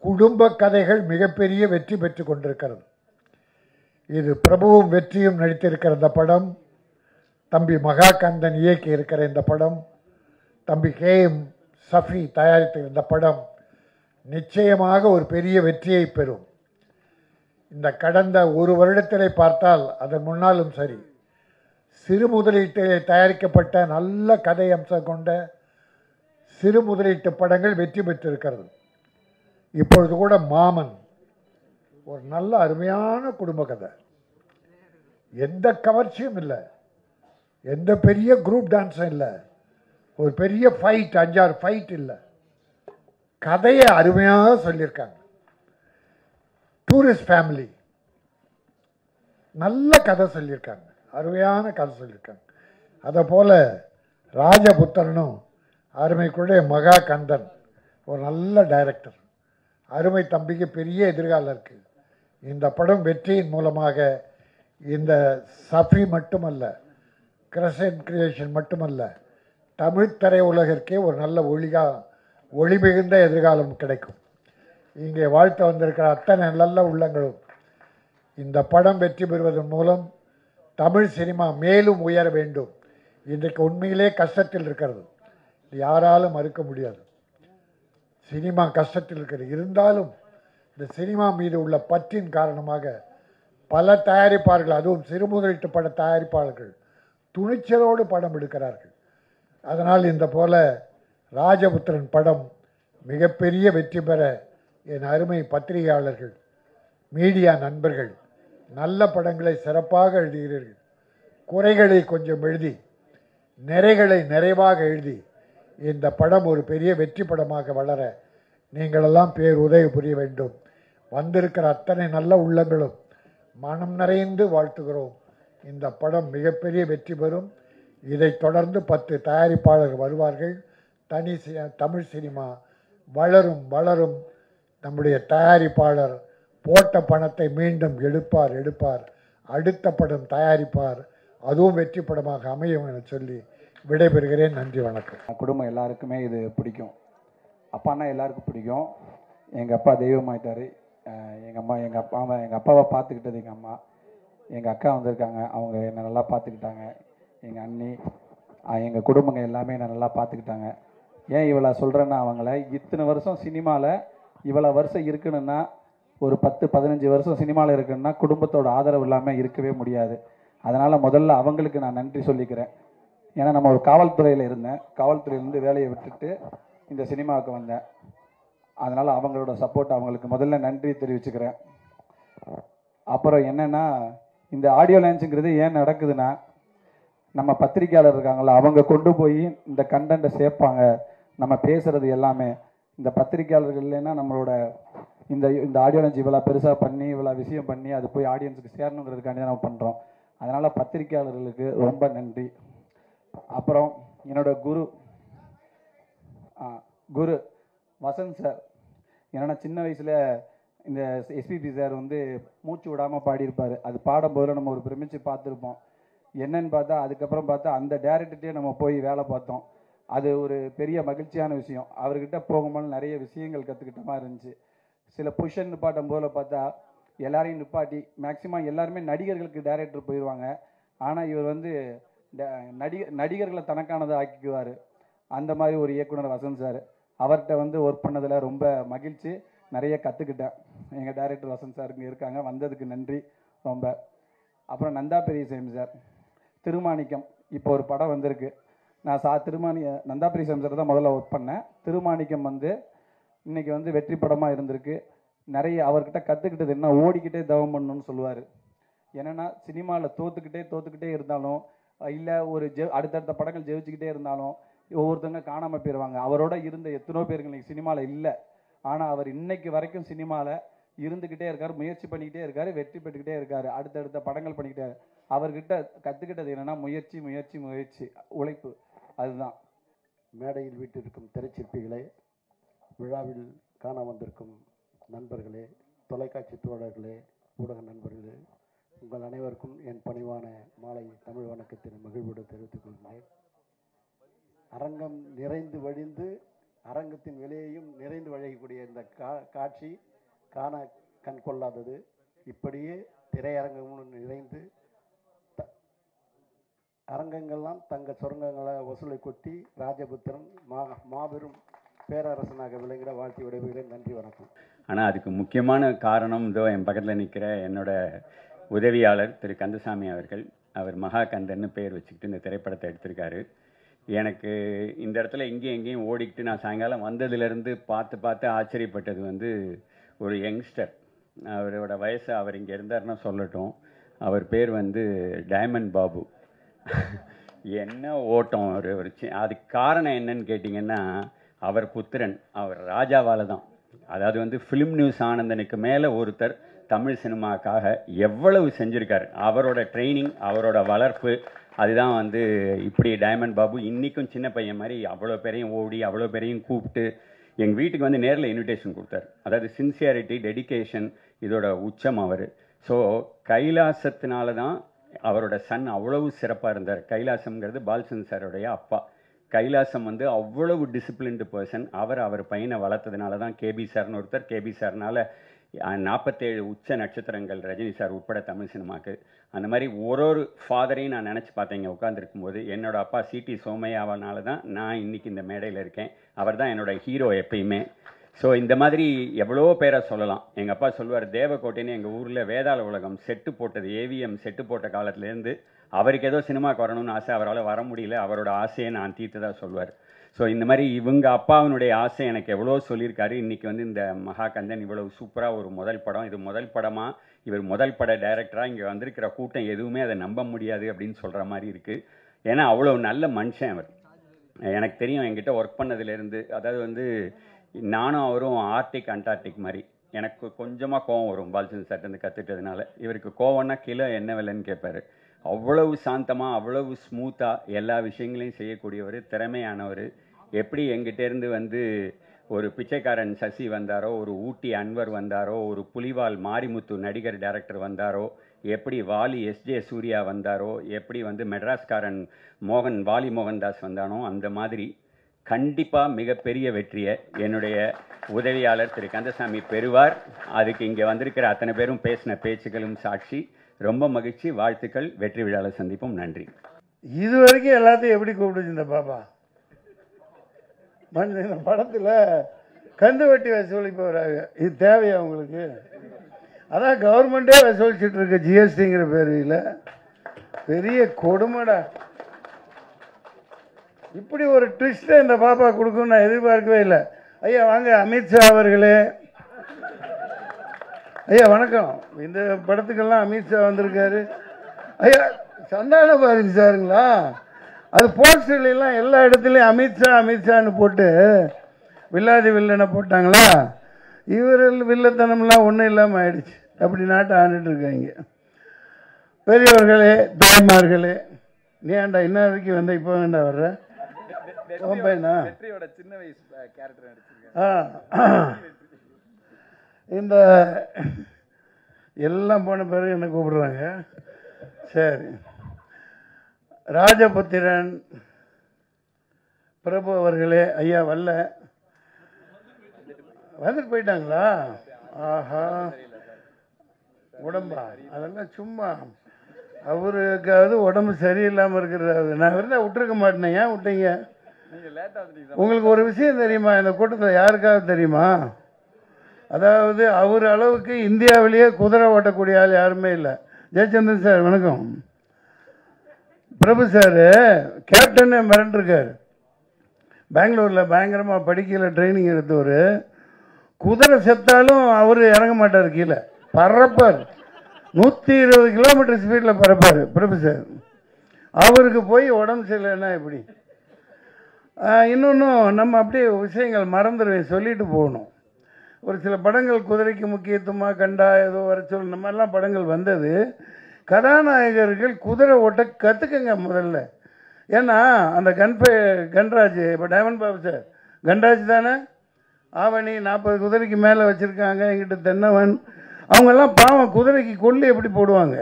குடும்ப கதைகள் மிகப்பெரிய வெற்றி பெற்று கொண்டிருக்கிறது. இது பிரபுவும் வெற்றியும் நடித்திருக்கிற இந்த படம், தம்பி மகாகந்தன் இயக்கி இருக்கிற இந்த படம், தம்பி KM சஃபி தயாரித்த இந்த படம் நிச்சயமாக ஒரு பெரிய வெற்றியை பெறும். இந்த கடந்த ஒரு வருடத்திலே பார்த்தால், அதன் முன்னாலும் சரி, சிறு முதலீட்டிலே தயாரிக்கப்பட்ட நல்ல கதை அம்சம் கொண்ட சிறு முதலீட்டு படங்கள் வெற்றி பெற்றிருக்கிறது. இப்பொழுது கூட மாமன் ஒரு நல்ல அருமையான குடும்ப கதை, எந்த கவர்ச்சியும் இல்லை, எந்த பெரிய குரூப் டான்ஸும் இல்லை, ஒரு பெரிய ஃபைட் 5-6 ஃபைட் இல்லை, கதையை அருமையாக சொல்லியிருக்காங்க. டூரிஸ்ட் ஃபேமிலி, நல்ல கதை சொல்லியிருக்காங்க, அருமையான கதை சொல்லியிருக்காங்க. அதை போல ராஜபுத்திரனும் அருமைக்குள்ளே மகாகந்தன் ஒரு நல்ல டைரக்டர், அருமை தம்பிக்கு பெரிய எதிர்காலம் இருக்குது. இந்த படம் வெற்றியின் மூலமாக இந்த சஃபி மட்டுமல்ல, கிரசன் கிரியேஷன் மட்டுமல்ல, தமிழ் திரை உலகிற்கே ஒரு நல்ல ஒளி மிகுந்த எதிர்காலம் கிடைக்கும். இங்கே வாழ்த்து வந்திருக்கிற அத்தனை நல்ல உள்ளங்களும் இந்த படம் வெற்றி பெறுவதன் மூலம் தமிழ் சினிமா மேலும் உயர வேண்டும் இன்றைக்கு உண்மையிலே கஷ்டத்தில் இருக்கிறது, யாராலும் மறுக்க முடியாது. சினிமா கஷ்டத்தில் இருக்கிறது. இருந்தாலும் இந்த சினிமா மீது உள்ள பற்றின் காரணமாக பல தயாரிப்பாளர்கள், அதுவும் சிறுமுதலீட்டு பட தயாரிப்பாளர்கள் துணிச்சலோடு படம் எடுக்கிறார்கள். அதனால் இந்த போல ராஜபுத்திரன் படம் மிகப்பெரிய வெற்றி பெற என் அருமை பத்திரிகையாளர்கள், மீடியா நண்பர்கள் நல்ல படங்களை சிறப்பாக எழுதுகிறீர்கள். குறைகளை கொஞ்சம் எழுதி, நிறைகளை நிறைவாக எழுதி இந்த படம் ஒரு பெரிய வெற்றி படமாக வளர நீங்களெல்லாம் உதவி புரிய வேண்டும். வந்திருக்கிற அத்தனை நல்ல உள்ளங்களும் மனம் நிறைந்து வாழ்த்துகிறோம். இந்த படம் மிகப்பெரிய வெற்றி பெறும். இதைத் தொடர்ந்து 10 தயாரிப்பாளர்கள் வருவார்கள். தமிழ் சினிமா வளரும் வளரும். நம்முடைய தயாரிப்பாளர் போட்ட பணத்தை மீண்டும் எடுப்பார். அடுத்த படம் தயாரிப்பார். அதுவும் வெற்றி படமாக அமையும் என சொல்லி விடைபெறுகிறேன். நன்றி, வணக்கம். குடும்பம் எல்லாருக்குமே இது பிடிக்கும். அப்பான்னா எல்லாருக்கும் பிடிக்கும். எங்கள் அப்பா தெய்வமாயிட்டார். எங்கள் அப்பாவை பார்த்துக்கிட்டது எங்கள் அம்மா. எங்கள் அக்கா வந்திருக்காங்க, அவங்க என்னை நல்லா பார்த்துக்கிட்டாங்க. எங்கள் அண்ணி, எங்கள் குடும்பங்க எல்லாமே என்னை நல்லா பார்த்துக்கிட்டாங்க. ஏன் இவ்வளோ சொல்கிறேன்னா, அவங்கள இத்தனை வருஷம் சினிமாவில் இவ்வளோ வருஷம் இருக்கணும்னா, ஒரு 10-15 வருஷம் சினிமாவில் இருக்குன்னா குடும்பத்தோட ஆதரவு இல்லாமல் இருக்கவே முடியாது. அதனால் முதல்ல அவங்களுக்கு நான் நன்றி சொல்லிக்கிறேன். ஏன்னா நம்ம ஒரு காவல்துறையில் இருந்தேன், காவல்துறையிலேருந்து வேலையை விட்டுட்டு இந்த சினிமாவுக்கு வந்தேன். அதனால் அவங்களோட சப்போர்ட், அவங்களுக்கு முதல்ல நன்றி தெரிவிச்சுக்கிறேன். அப்புறம் என்னென்னா, இந்த ஆடியோ லான்ச்சுங்கிறது ஏன் நடக்குதுன்னா, நம்ம பத்திரிக்கையாளர் இருக்காங்களா, அவங்க கொண்டு போய் இந்த கண்டென்ட்டை சேர்ப்பாங்க. நம்ம பேசுகிறது எல்லாமே இந்த பத்திரிக்கையாளர்கள் இல்லைன்னா நம்மளோட இந்த ஆடியோ லான்ச் இவ்வளோ பெருசாக பண்ணி இவ்வளோ விஷயம் பண்ணி அது போய் ஆடியன்ஸுக்கு சேரணுங்கிறதுக்காண்டி தான் நம்ம பண்ணுறோம். அதனால் பத்திரிக்கையாளர்களுக்கு ரொம்ப நன்றி. அப்புறம் என்னோட குரு வசந்த் சார், என்னென்னா சின்ன வயசில் இந்த எஸ்பிபி சார் வந்து மூச்சு விடாமல் பாடியிருப்பார். அது பாடும்போது நம்ம ஒரு பிரமிச்சு பார்த்துருப்போம். என்னன்னு பார்த்தா அதுக்கப்புறம் பார்த்தா அந்த டேரக்டர்கிட்டே நம்ம போய் வேலை பார்த்தோம். அது ஒரு பெரிய மகிழ்ச்சியான விஷயம். அவர்கிட்ட போகும்போது நிறைய விஷயங்கள் கற்றுக்கிட்ட மாதிரி இருந்துச்சு. சில பொசிஷன் நிப்பாட்டும் போல பார்த்தா எல்லாரையும் நிப்பாட்டி மேக்சிமம் எல்லாருமே நடிகர்களுக்கு டைரக்டர் போயிடுவாங்க. ஆனால் இவர் வந்து நடிகர்களை தனக்கானதை ஆக்கிக்குவார். அந்த மாதிரி ஒரு இயக்குனர் வசந்த் சார். அவர்கிட்ட வந்து ஒர்க் பண்ணதில் ரொம்ப மகிழ்ச்சி, நிறைய கற்றுக்கிட்டேன். எங்கள் டைரக்டர் வசந்த் சார் இங்கே இருக்காங்க, வந்ததுக்கு நன்றி ரொம்ப. அப்புறம் நந்தா பெரியசாமி சார், திருமாணிக்கம் இப்போ ஒரு படம் வந்திருக்கு. நான் நந்தா பெரியசாமி சார் தான் முதல்ல ஒர்க் பண்ணேன். திருமாணிக்கம் வந்து இன்றைக்கி வந்து வெற்றி படமாக இருந்திருக்கு. நிறைய அவர்கிட்ட கற்றுக்கிட்டது என்ன, ஓடிக்கிட்டே தவம் பண்ணணும்னு சொல்லுவார். என்னென்னா சினிமாவில் தோற்றுக்கிட்டே இருந்தாலும், இல்லை ஒரு அடுத்தடுத்த படங்கள் ஜெயிச்சுக்கிட்டே இருந்தாலும் ஒவ்வொருத்தவங்க காணாமல் போயிடுவாங்க. அவரோட இருந்த எத்தனோ பேர்கள் இன்றைக்கி சினிமாவில் இல்லை. ஆனால் அவர் இன்னைக்கு வரைக்கும் சினிமாவில் இருந்துக்கிட்டே இருக்கார், முயற்சி பண்ணிக்கிட்டே இருக்கார், வெற்றி பெற்றுக்கிட்டே இருக்கார், அடுத்தடுத்த படங்கள் பண்ணிக்கிட்டே. அவர்கிட்ட கற்றுக்கிட்டது என்னென்னா முயற்சி முயற்சி முயற்சி, உழைப்பு. அதுதான். மேடையில் வீட்டிற்கும் திரைச்சிற்பிகளே, விழாவில் காண வந்திருக்கும் நண்பர்களே, தொலைக்காட்சி தோழர்களே, ஊடக நண்பர்களே, உங்கள் அனைவருக்கும் என் பணிவான மாலை தமிழ் வணக்கத்தின் மகிழ்வோடு தெரிவித்துக் கொள்கிறேன். அரங்கம் நிறைந்து வழிந்து அரங்கத்தின் வெளியையும் நிறைந்து வழங்கக்கூடிய இந்த காட்சி காண கண் கொள்ளாதது. இப்படியே திரையரங்கமும் நிறைந்து அரங்கங்கள்லாம் தங்க சுரங்கங்களை வசூலை கொட்டி ராஜபுத்திரன் மாபெரும் பேரரசனாக விளங்கிட வாழ்த்தி விடைபெறுகிறேன். நன்றி, வணக்கம். ஆனால் அதுக்கு முக்கியமான காரணம் இதோ என் பக்கத்தில் நிற்கிற என்னோட உதவியாளர் திரு கந்தசாமி அவர்கள். அவர் மகா கந்தன்னு பேர் வச்சுக்கிட்டு இந்த திரைப்படத்தை எடுத்திருக்காரு. எனக்கு இந்த இடத்துல எங்கேயும் ஓடிக்கிட்டு நான் சாயங்காலம் வந்ததுலேருந்து பார்த்து ஆச்சரியப்பட்டது வந்து ஒரு யங்ஸ்டர். அவரோட வயசு, அவர் இங்கே இருந்தார்னா சொல்லட்டும், அவர் பேர் வந்து டைமண்ட் பாபு. என்ன ஓட்டம் ஒரு அதுக்கு காரணம் என்னன்னு கேட்டிங்கன்னா, அவர் புத்திரன், அவர் ராஜாவால் தான். அதாவது வந்து ஃபிலிம் நியூஸ் ஆனந்தனுக்கு மேலே ஒருத்தர் தமிழ் சினிமாக்காக எவ்வளவு செஞ்சுருக்கார். அவரோட ட்ரைனிங், அவரோட வளர்ப்பு, அதுதான் வந்து இப்படி டைமண்ட் பாபு இன்றைக்கும் சின்ன பையன் மாதிரி அவ்வளோ பேரையும் ஓடி அவ்வளோ பேரையும் கூப்பிட்டு எங்கள் வீட்டுக்கு வந்து நேரில் இன்விடேஷன் கொடுத்தார். அதாவது சின்சியாரிட்டி, டெடிகேஷன், இதோட உச்சம் அவர். ஸோ கைலாசத்தினால தான் அவரோட சன் அவ்வளவு சிறப்பாக இருந்தார். கைலாசம்ங்கிறது பால்சந்த் சாரோடைய அப்பா. கைலாசம் வந்து அவ்வளவு டிசிப்ளின்டு பர்சன். அவர் பையனை வளர்த்ததுனால தான் கேபி சார்னு ஒருத்தர், கேபி சார்னால 47 உச்ச நட்சத்திரங்கள் ரஜினி சார் உட்பட தமிழ் சினிமாவுக்கு. அந்த மாதிரி ஒரு ஃபாதரையும் நான் நினச்சி பார்த்தேன். இங்கே உட்காந்துருக்கும்போது என்னோடய அப்பா சிடி சோமையாவனால தான் நான் இன்றைக்கி இந்த மேடையில் இருக்கேன். அவர் தான் என்னோடய ஹீரோ எப்பயுமே. ஸோ இந்த மாதிரி எவ்வளோ பேரை சொல்லலாம். எங்கள் அப்பா சொல்லுவார், தேவக்கோட்டைன்னு எங்கள் ஊரில் வேதாள உலகம் செட்டு போட்டது, ஏவிஎம் செட்டு போட்ட காலத்துலேருந்து அவருக்கு ஏதோ சினிமாவுக்கு வரணும்னு ஆசை, அவரால் வர முடியல, அவரோட ஆசையை நான் தீர்த்ததாக சொல்வார். ஸோ இந்த மாதிரி இவங்க அப்பாவினுடைய ஆசை எனக்கு எவ்வளோ சொல்லியிருக்காரு. இன்றைக்கி வந்து இந்த மகாகந்தன் இவ்வளவு சூப்பராக ஒரு முதல் படம், இது முதல் படமாக, இவர் முதல் பட டைரக்டராக இங்கே வந்திருக்கிற கூட்டம் எதுவுமே அதை நம்ப முடியாது அப்படின்னு சொல்கிற மாதிரி இருக்குது. ஏன்னா அவ்வளோ நல்ல மனுஷன் அவர். எனக்கு தெரியும் என்கிட்ட ஒர்க் பண்ணதுலேருந்து, அதாவது வந்து நானும் அவரும் ஆர்டிக் அண்டார்டிக் மாதிரி. எனக்கு கொஞ்சமாக கோவம் வரும் பாலச்சந்திரன் சார்ட்டு கற்றுட்டதுனால. இவருக்கு கோவம்னா கிலோ என்ன விலைன்னு கேட்பார். அவ்வளவு சாந்தமாக அவ்வளவு ஸ்மூத்தாக எல்லா விஷயங்களையும் செய்யக்கூடியவர், திறமையானவர். எப்படி எங்கிட்டேருந்து வந்து ஒரு பிச்சைக்காரன் சசி வந்தாரோ, ஒரு ஊட்டி அன்வர் வந்தாரோ, ஒரு புலிவால் மாரிமுத்து நடிகர் டைரக்டர் வந்தாரோ, எப்படி வாலி எஸ்ஜே சூர்யா வந்தாரோ, எப்படி வந்து மெட்ராஸ்காரன் வாலி மோகன்தாஸ் வந்தானோ, அந்த மாதிரி கண்டிப்பாக மிகப்பெரிய வெற்றியை என்னுடைய உதவியாளர் திரு கந்தசாமி பெறுவார். அதுக்கு இங்கே வந்திருக்கிற அத்தனை பேரும் பேசின பேச்சுகளும் சாட்சி. ரொம்ப மகிழ்ச்சி, வாழ்த்துக்கள். வெற்றி விழாவில் சந்திப்போம். நன்றி. இது வரைக்கும் எல்லாத்தையும் எப்படி கூப்பிடுச்சு இந்த பாப்பா? இந்த படத்தில் கந்து வட்டி வசூலிப்பவராக, இது தேவையா உங்களுக்கு? அதான் கவர்மெண்ட்டே வசூலிச்சுட்டு இருக்கு ஜிஎஸ்டிங்கிற பேரில். பெரிய கொடுமைடா. இப்படி ஒரு ட்விஸ்ட்டை இந்த பாப்பா கொடுக்கும்னு நான் எதிர்பார்க்கவே இல்லை. ஐயா வாங்க, அமித்ஷா அவர்களே. ஐயா வணக்கம். இந்த படத்துக்கெல்லாம் அமித்ஷா வந்திருக்காரு. ஐயா சந்தான பாரதி சாருங்களா? அது போஸ்டர்லாம் எல்லா இடத்துலையும் அமித்ஷா அமித்ஷான்னு போட்டு வில்லாதி வில்லனை போட்டாங்களா? இவர்கள் வில்லத்தனம்லாம் ஒன்றும் இல்லாமல் ஆயிடுச்சு. அப்படி நாட்டை ஆண்டுட்டு இருக்காங்க. பெரியவர்களே, தாய்மார்களே, நீ ஏன்டா இன்ன வரைக்கும் வந்த, இப்போ வேண்டா வர்ற? சின்ன வயசு இந்த எல்லாம் போன பிறகு என்ன கூப்பிடுறாங்க. சரி, ராஜபுத்திரன் பிரபு அவர்களே, ஐயா வரல, வந்துட்டு போயிட்டாங்களா? ஆஹா, உடம்பா? அதெல்லாம் சும்மா அவருக்காவது உடம்பு சரியில்லாமல் இருக்கிறது. நான் இருந்தால் விட்டுருக்க மாட்டேன். ஏன் விட்டீங்க? உங்களுக்கு ஒரு விஷயம் தெரியுமா? இந்த கூட்டத்தில் யாருக்காவது தெரியுமா? அதாவது அவர் அளவுக்கு இந்தியாவிலேயே குதிரை ஓட்டக்கூடிய ஆள் யாருமே இல்லை. ஜெயச்சந்திரன் சார் வணக்கம். பிரபு சார் கேப்டனே மிரண்டிருக்காரு. பெங்களூரில் பயங்கரமாக படிக்கல ட்ரைனிங் எடுத்தவர். குதிரை செத்தாலும் அவர் இறங்க மாட்டார், கீழே பறப்பார். 120 கிலோமீட்டர் ஸ்பீடில் பறப்பார் பிரபு சார். அவருக்கு போய் உடம்பு சரியில்லைன்னா எப்படி? இன்னொன்றும் நம்ம அப்படியே விஷயங்கள் மறந்துடுவேன், சொல்லிட்டு போகணும். ஒரு சில படங்கள் குதிரைக்கு முக்கியத்துவமாக கண்டா ஏதோ வர சொல், இந்த மாதிரிலாம் படங்கள் வந்தது. கதாநாயகர்கள் குதிரை ஓட்ட கற்றுக்குங்க முதல்ல. ஏன்னா அந்த கன்ராஜ், இப்போ டைமண்ட் பாபு சார் கன்ராஜ் தானே, ஆவணி 40 குதிரைக்கு மேலே வச்சுருக்காங்க. எங்கிட்ட தென்னவன், அவங்கெல்லாம் பாவம் குதிரைக்கு கொல்லி எப்படி போடுவாங்க.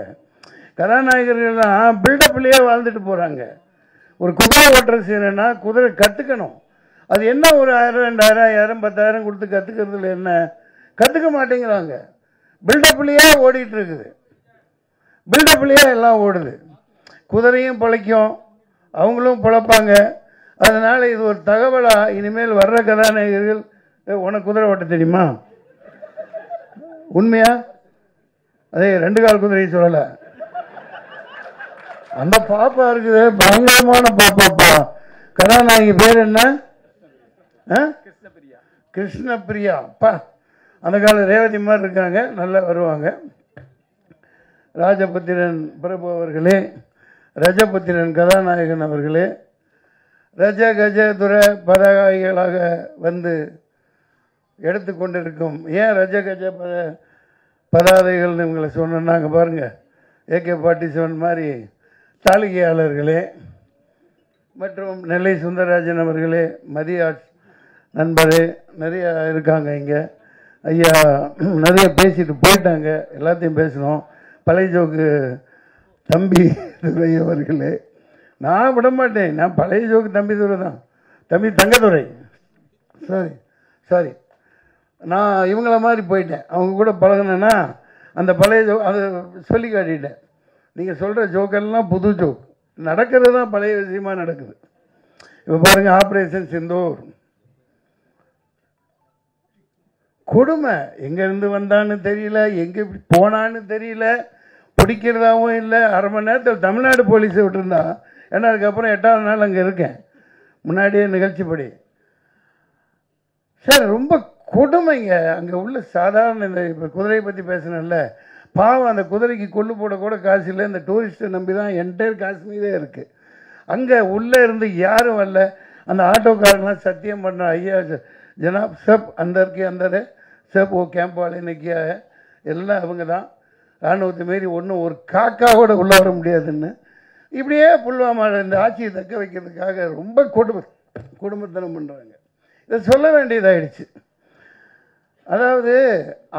கதாநாயகர்கள்லாம் பில்டப்லேயே வாழ்ந்துட்டு போகிறாங்க. ஒரு குதிரை ஓட்டுற செய்யணுன்னா குதிரை கற்றுக்கணும். அது என்ன ஒரு 1000, 2000, 1000, 10,000 கொடுத்து கற்றுக்கிறதுல என்ன? கற்றுக்க மாட்டேங்கிறாங்க. பில்டப்லேயே ஓடிட்டு இருக்குது. பில்டப்லேயே எல்லாம் ஓடுது. குதிரையும் பிழைக்கும், அவங்களும் பிழைப்பாங்க. அதனால் இது ஒரு தகவலாக இனிமேல் வர்ற கதாநாயகர்கள், உனக்கு குதிரை ஓட்ட தெரியுமா? உண்மையா? அதே 2 கால் குதிரையை சொல்லலை. அந்த பாப்பா இருக்குது, பயங்கரமான பாப்பாப்பா. கதாநாயகி பேர் என்ன? கிருஷ்ணபிரியா. அப்பா, அந்த கால ரேவதி மாதிரி இருக்காங்க, நல்லா வருவாங்க. ராஜபுத்திரன் பிரபு அவர்களே, ரஜபுத்திரன் கதாநாயகன் அவர்களே, ரஜ கஜதுர பதாகைகளாக வந்து எடுத்துக்கொண்டிருக்கும். ஏன் ரஜ கஜ பதாதைகள்னு இவங்களை சொன்னாங்க பாருங்கள். AK-47 மாதிரி தாளிகையாளர்களே மற்றும் நெல்லை சுந்தரராஜன் அவர்களே, மதிய நண்பரே, நிறைய இருக்காங்க இங்கே. ஐயா நிறைய பேசிட்டு போயிட்டாங்க, எல்லாத்தையும் பேசணும். பழைய ஜோக்கு தம்பி துரை அவர்களே, நான் விட மாட்டேன். நான் பழைய ஜோக்கு தம்பி துரை தான், தம்பி தங்கதுரை, சாரி நான் இவங்கள மாதிரி போயிட்டேன். அவங்க கூட பழகினேன்னா அந்த பழைய அதை சொல்லி காட்டிட்டேன். நீங்கள் சொல்கிற ஜோக்கெல்லாம் புது ஜோக், நடக்கிறது தான் பழைய விஷயமா நடக்குது. இப்போ பாருங்கள், ஆப்ரேஷன் சிந்தூர் கொடுமை. எங்கேருந்து வந்தான்னு தெரியல, எங்கே போனான்னு தெரியல, பிடிக்கிறதாவும் இல்லை. அரை மணி நேரத்தில் தமிழ்நாடு போலீஸை விட்டுருந்தா, ஏன்னா அதுக்கப்புறம் 8வது நாள் அங்கே இருக்கேன், முன்னாடியே நிகழ்ச்சிப்படி. சார் ரொம்ப கொடுமைங்க. அங்கே உள்ள சாதாரண இந்த இப்போ குதிரையை பற்றி பேசினேன்ல, பாவம் அந்த குதிரைக்கு கொள்ளு போட கூட காசு இல்லை. இந்த டூரிஸ்ட்டை நம்பி தான் என்டையர் காஷ்மீரே இருக்குது. அங்கே உள்ளே இருந்து யாரும் வரல. அந்த ஆட்டோக்காரங்களாம் சத்தியம் பண்ணுற, ஐயா ஜனாப் சப் அந்தருக்கு அந்தர் சப் ஓ கேம்ப் வாலே நிற்கியா எல்லாம் அவங்க தான். ராணுவத்தை மாரி ஒன்றும் ஒரு காக்கா கூட உள்ளே வர முடியாதுன்னு இப்படியே புல்வாமா இந்த ஆட்சியை தக்க வைக்கிறதுக்காக ரொம்ப குடும்பத்தனம் பண்ணுறாங்க. இதை சொல்ல வேண்டியதாகிடுச்சு. அதாவது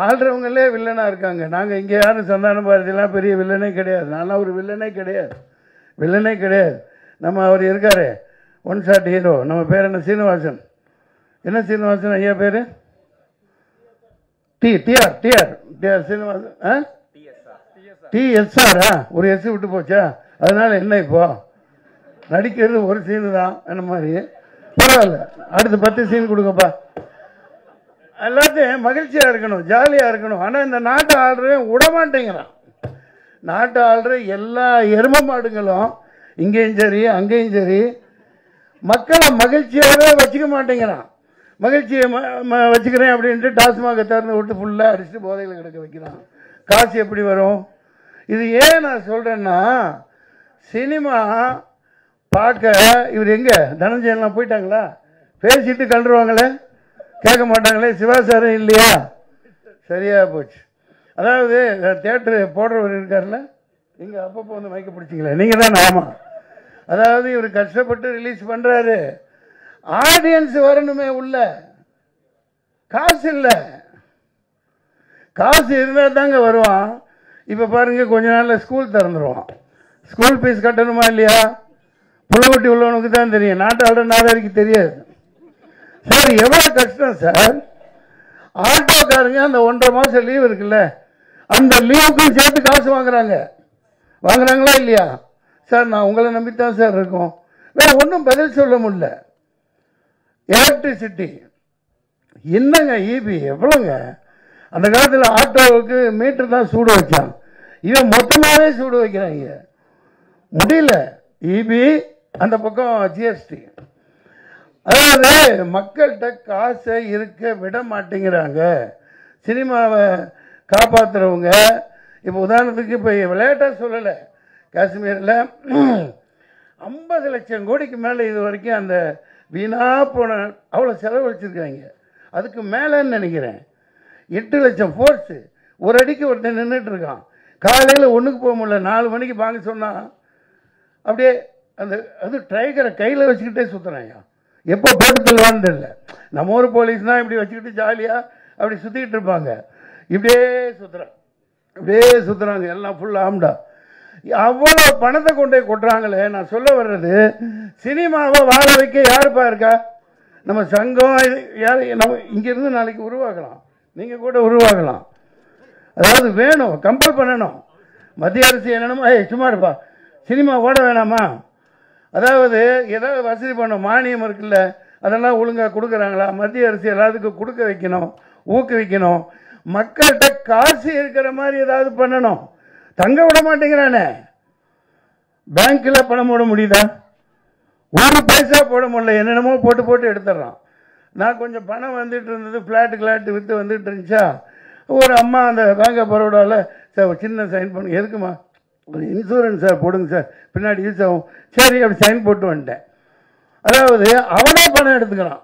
ஆள்றவங்களே வில்லனாக இருக்காங்க. நாங்கள் இங்கே யாரும் சந்தான பாரதியெல்லாம் பெரிய வில்லனே கிடையாது. நான்லாம் ஒரு வில்லனே கிடையாது. நம்ம அவர் இருக்காரு ஒன் ஷாட் ஹீரோ, நம்ம பேர் என்ன, சீனிவாசன். என்ன சீனிவாசன் ஐயா பேர்? டிஆர் சீனிவாசன். டிஎஸ்ஆரா? ஒரு எஸ் விட்டு போச்சா? அதனால என்ன இப்போ நடிக்கிறது ஒரு சீனு தான் என்ன மாதிரி. பரவாயில்ல, அடுத்து 10 சீன் கொடுங்கப்பா. எல்லாத்தையும் மகிழ்ச்சியாக இருக்கணும், ஜாலியாக இருக்கணும். ஆனால் இந்த நாட்டை ஆள்றவன் விடமாட்டேங்கிறான். நாட்டை ஆள்ற எல்லா எரும மாடுங்களும் இங்கேயும் சரி அங்கேயும் சரி மக்களை மகிழ்ச்சியாகவே வச்சுக்க மாட்டேங்கிறான். மகிழ்ச்சியை வச்சுக்கிறேன் அப்படின்ட்டு டாஸ்மாக திறந்து விட்டு ஃபுல்லாக அடிச்சுட்டு போதையில் கிடக்க வைக்கிறான். காசு எப்படி வரும்? இது ஏன் நான் சொல்கிறேன்னா, சினிமா பார்க்க இவர் எங்கே தனஞ்சயன்லாம் போயிட்டாங்களா? பேசிட்டு கண்டுருவாங்களே, கேட்க மாட்டாங்களே. சிவா சாரும் இல்லையா? சரியாக போச்சு. அதாவது தியேட்டரு போடுறவர் இருக்கார்ல, நீங்கள் அப்பப்போ வந்து மைக்க பிடிச்சிங்களே, நீங்கள் தான். ஆமாம், அதாவது இவர் கஷ்டப்பட்டு ரிலீஸ் பண்ணுறாரு, ஆடியன்ஸ் வரணுமே உள்ள. காசு இல்லை, காசு இருந்தால் தாங்க வருவான். இப்போ பாருங்கள், கொஞ்ச நாளில் ஸ்கூல் திறந்துருவான். ஸ்கூல் ஃபீஸ் கட்டணுமா இல்லையா? புள்ளக்குட்டி உள்ளவனுக்கு தான் தெரியும், நாட்டாள நாதாரிக்கு தெரியாது. சார் எவ்வளோ கஷ்டம் சார். ஆட்டோக்காரங்க அந்த 1.5 மாதம் லீவ் இருக்குல்ல, அந்த லீவுக்கும் சேர்த்து காசு வாங்குறாங்களா இல்லையா? சார் நான் உங்களை நம்பித்தான் சார் இருக்கோம். வேற ஒன்றும் பதில் சொல்ல முடியல. எலக்ட்ரிசிட்டி என்னங்க, இபி எவ்வளோங்க? அந்த காலத்தில் ஆட்டோவுக்கு மீட்டர் தான் சூடு வச்சான், இவன் மொத்தமாகவே சூடு வைக்கிறாங்க. முடியல. இபி அந்த பக்கம் ஜிஎஸ்டி. அதாவது மக்கள்கிட்ட காசை இருக்க விட மாட்டேங்கிறாங்க. சினிமாவை காப்பாற்றுறவங்க இப்போ உதாரணத்துக்கு இப்போ விளையாட்டாக சொல்லலை, காஷ்மீரில் 50 லட்சம் கோடிக்கு மேலே இது வரைக்கும் அந்த வீணாக போன அவ்வளோ செலவழிச்சிருக்காங்க. அதுக்கு மேலேன்னு நினைக்கிறேன் 8 லட்சம் ஃபோர்ஸு. ஒரு அடிக்கு ஒருத்தன் நின்றுட்டு இருக்கான். காலையில் ஒன்றுக்கு போக முடியல, 4 மணிக்கு வாங்க சொன்னால் அப்படியே அந்த அது ட்ரைகரை கையில் வச்சுக்கிட்டே சுற்றுறாங்க. எப்போ போட்டு தருவான்னு தெரியல. நம்ம ஊர் போலீஸ்னால் இப்படி வச்சுக்கிட்டு ஜாலியாக அப்படி சுற்றிக்கிட்டு இருப்பாங்க. இப்படியே சுற்றுறாங்க எல்லாம் ஃபுல் ஆம்டா. அவ்வளோ பணத்தை கொண்டே கொட்டுறாங்களே. நான் சொல்ல வர்றது, சினிமாவை வாழ வைக்க யாருப்பா இருக்கா? நம்ம சங்கம் யார் நம்ம இங்கேருந்து நாளைக்கு உருவாக்கலாம், நீங்கள் கூட உருவாகலாம். அதாவது வேணும், கம்பல் பண்ணணும். மத்திய அரசு என்னென்னமோ சும்மா இருப்பா, சினிமா ஓட வேணாமா? அதாவது ஏதாவது வசதி பண்ணணும். மானியம் இருக்குல்ல, அதெல்லாம் ஒழுங்காக கொடுக்குறாங்களா? மத்திய அரசு எல்லாத்துக்கும் கொடுக்க வைக்கணும், ஊக்குவிக்கணும். மக்கள்கிட்ட காசு இருக்கிற மாதிரி ஏதாவது பண்ணணும். தங்க விட மாட்டேங்கிறானே. பேங்க்கில் பணம் போட முடியுதா? 1 பைசா போட முடியல. என்னென்னமோ போட்டு எடுத்துடுறான். நான் கொஞ்சம் பணம் வந்துட்டு இருந்தது, ஃப்ளாட்டு விற்று வந்துட்டு இருந்துச்சா, ஒரு அம்மா அந்த பேங்க் ஆஃப் பரோடாவில் சார் ஒரு சின்ன சைன் பண்ணுங்க. எதுக்குமா? ஒரு இன்சூரன்ஸ் சார் போடுங்க சார், பின்னாடி யூஸ் ஆகும். சரி, அப்படி சைன் போட்டு வந்துட்டேன். அதாவது அவனே பணம் எடுத்துக்கிறான்.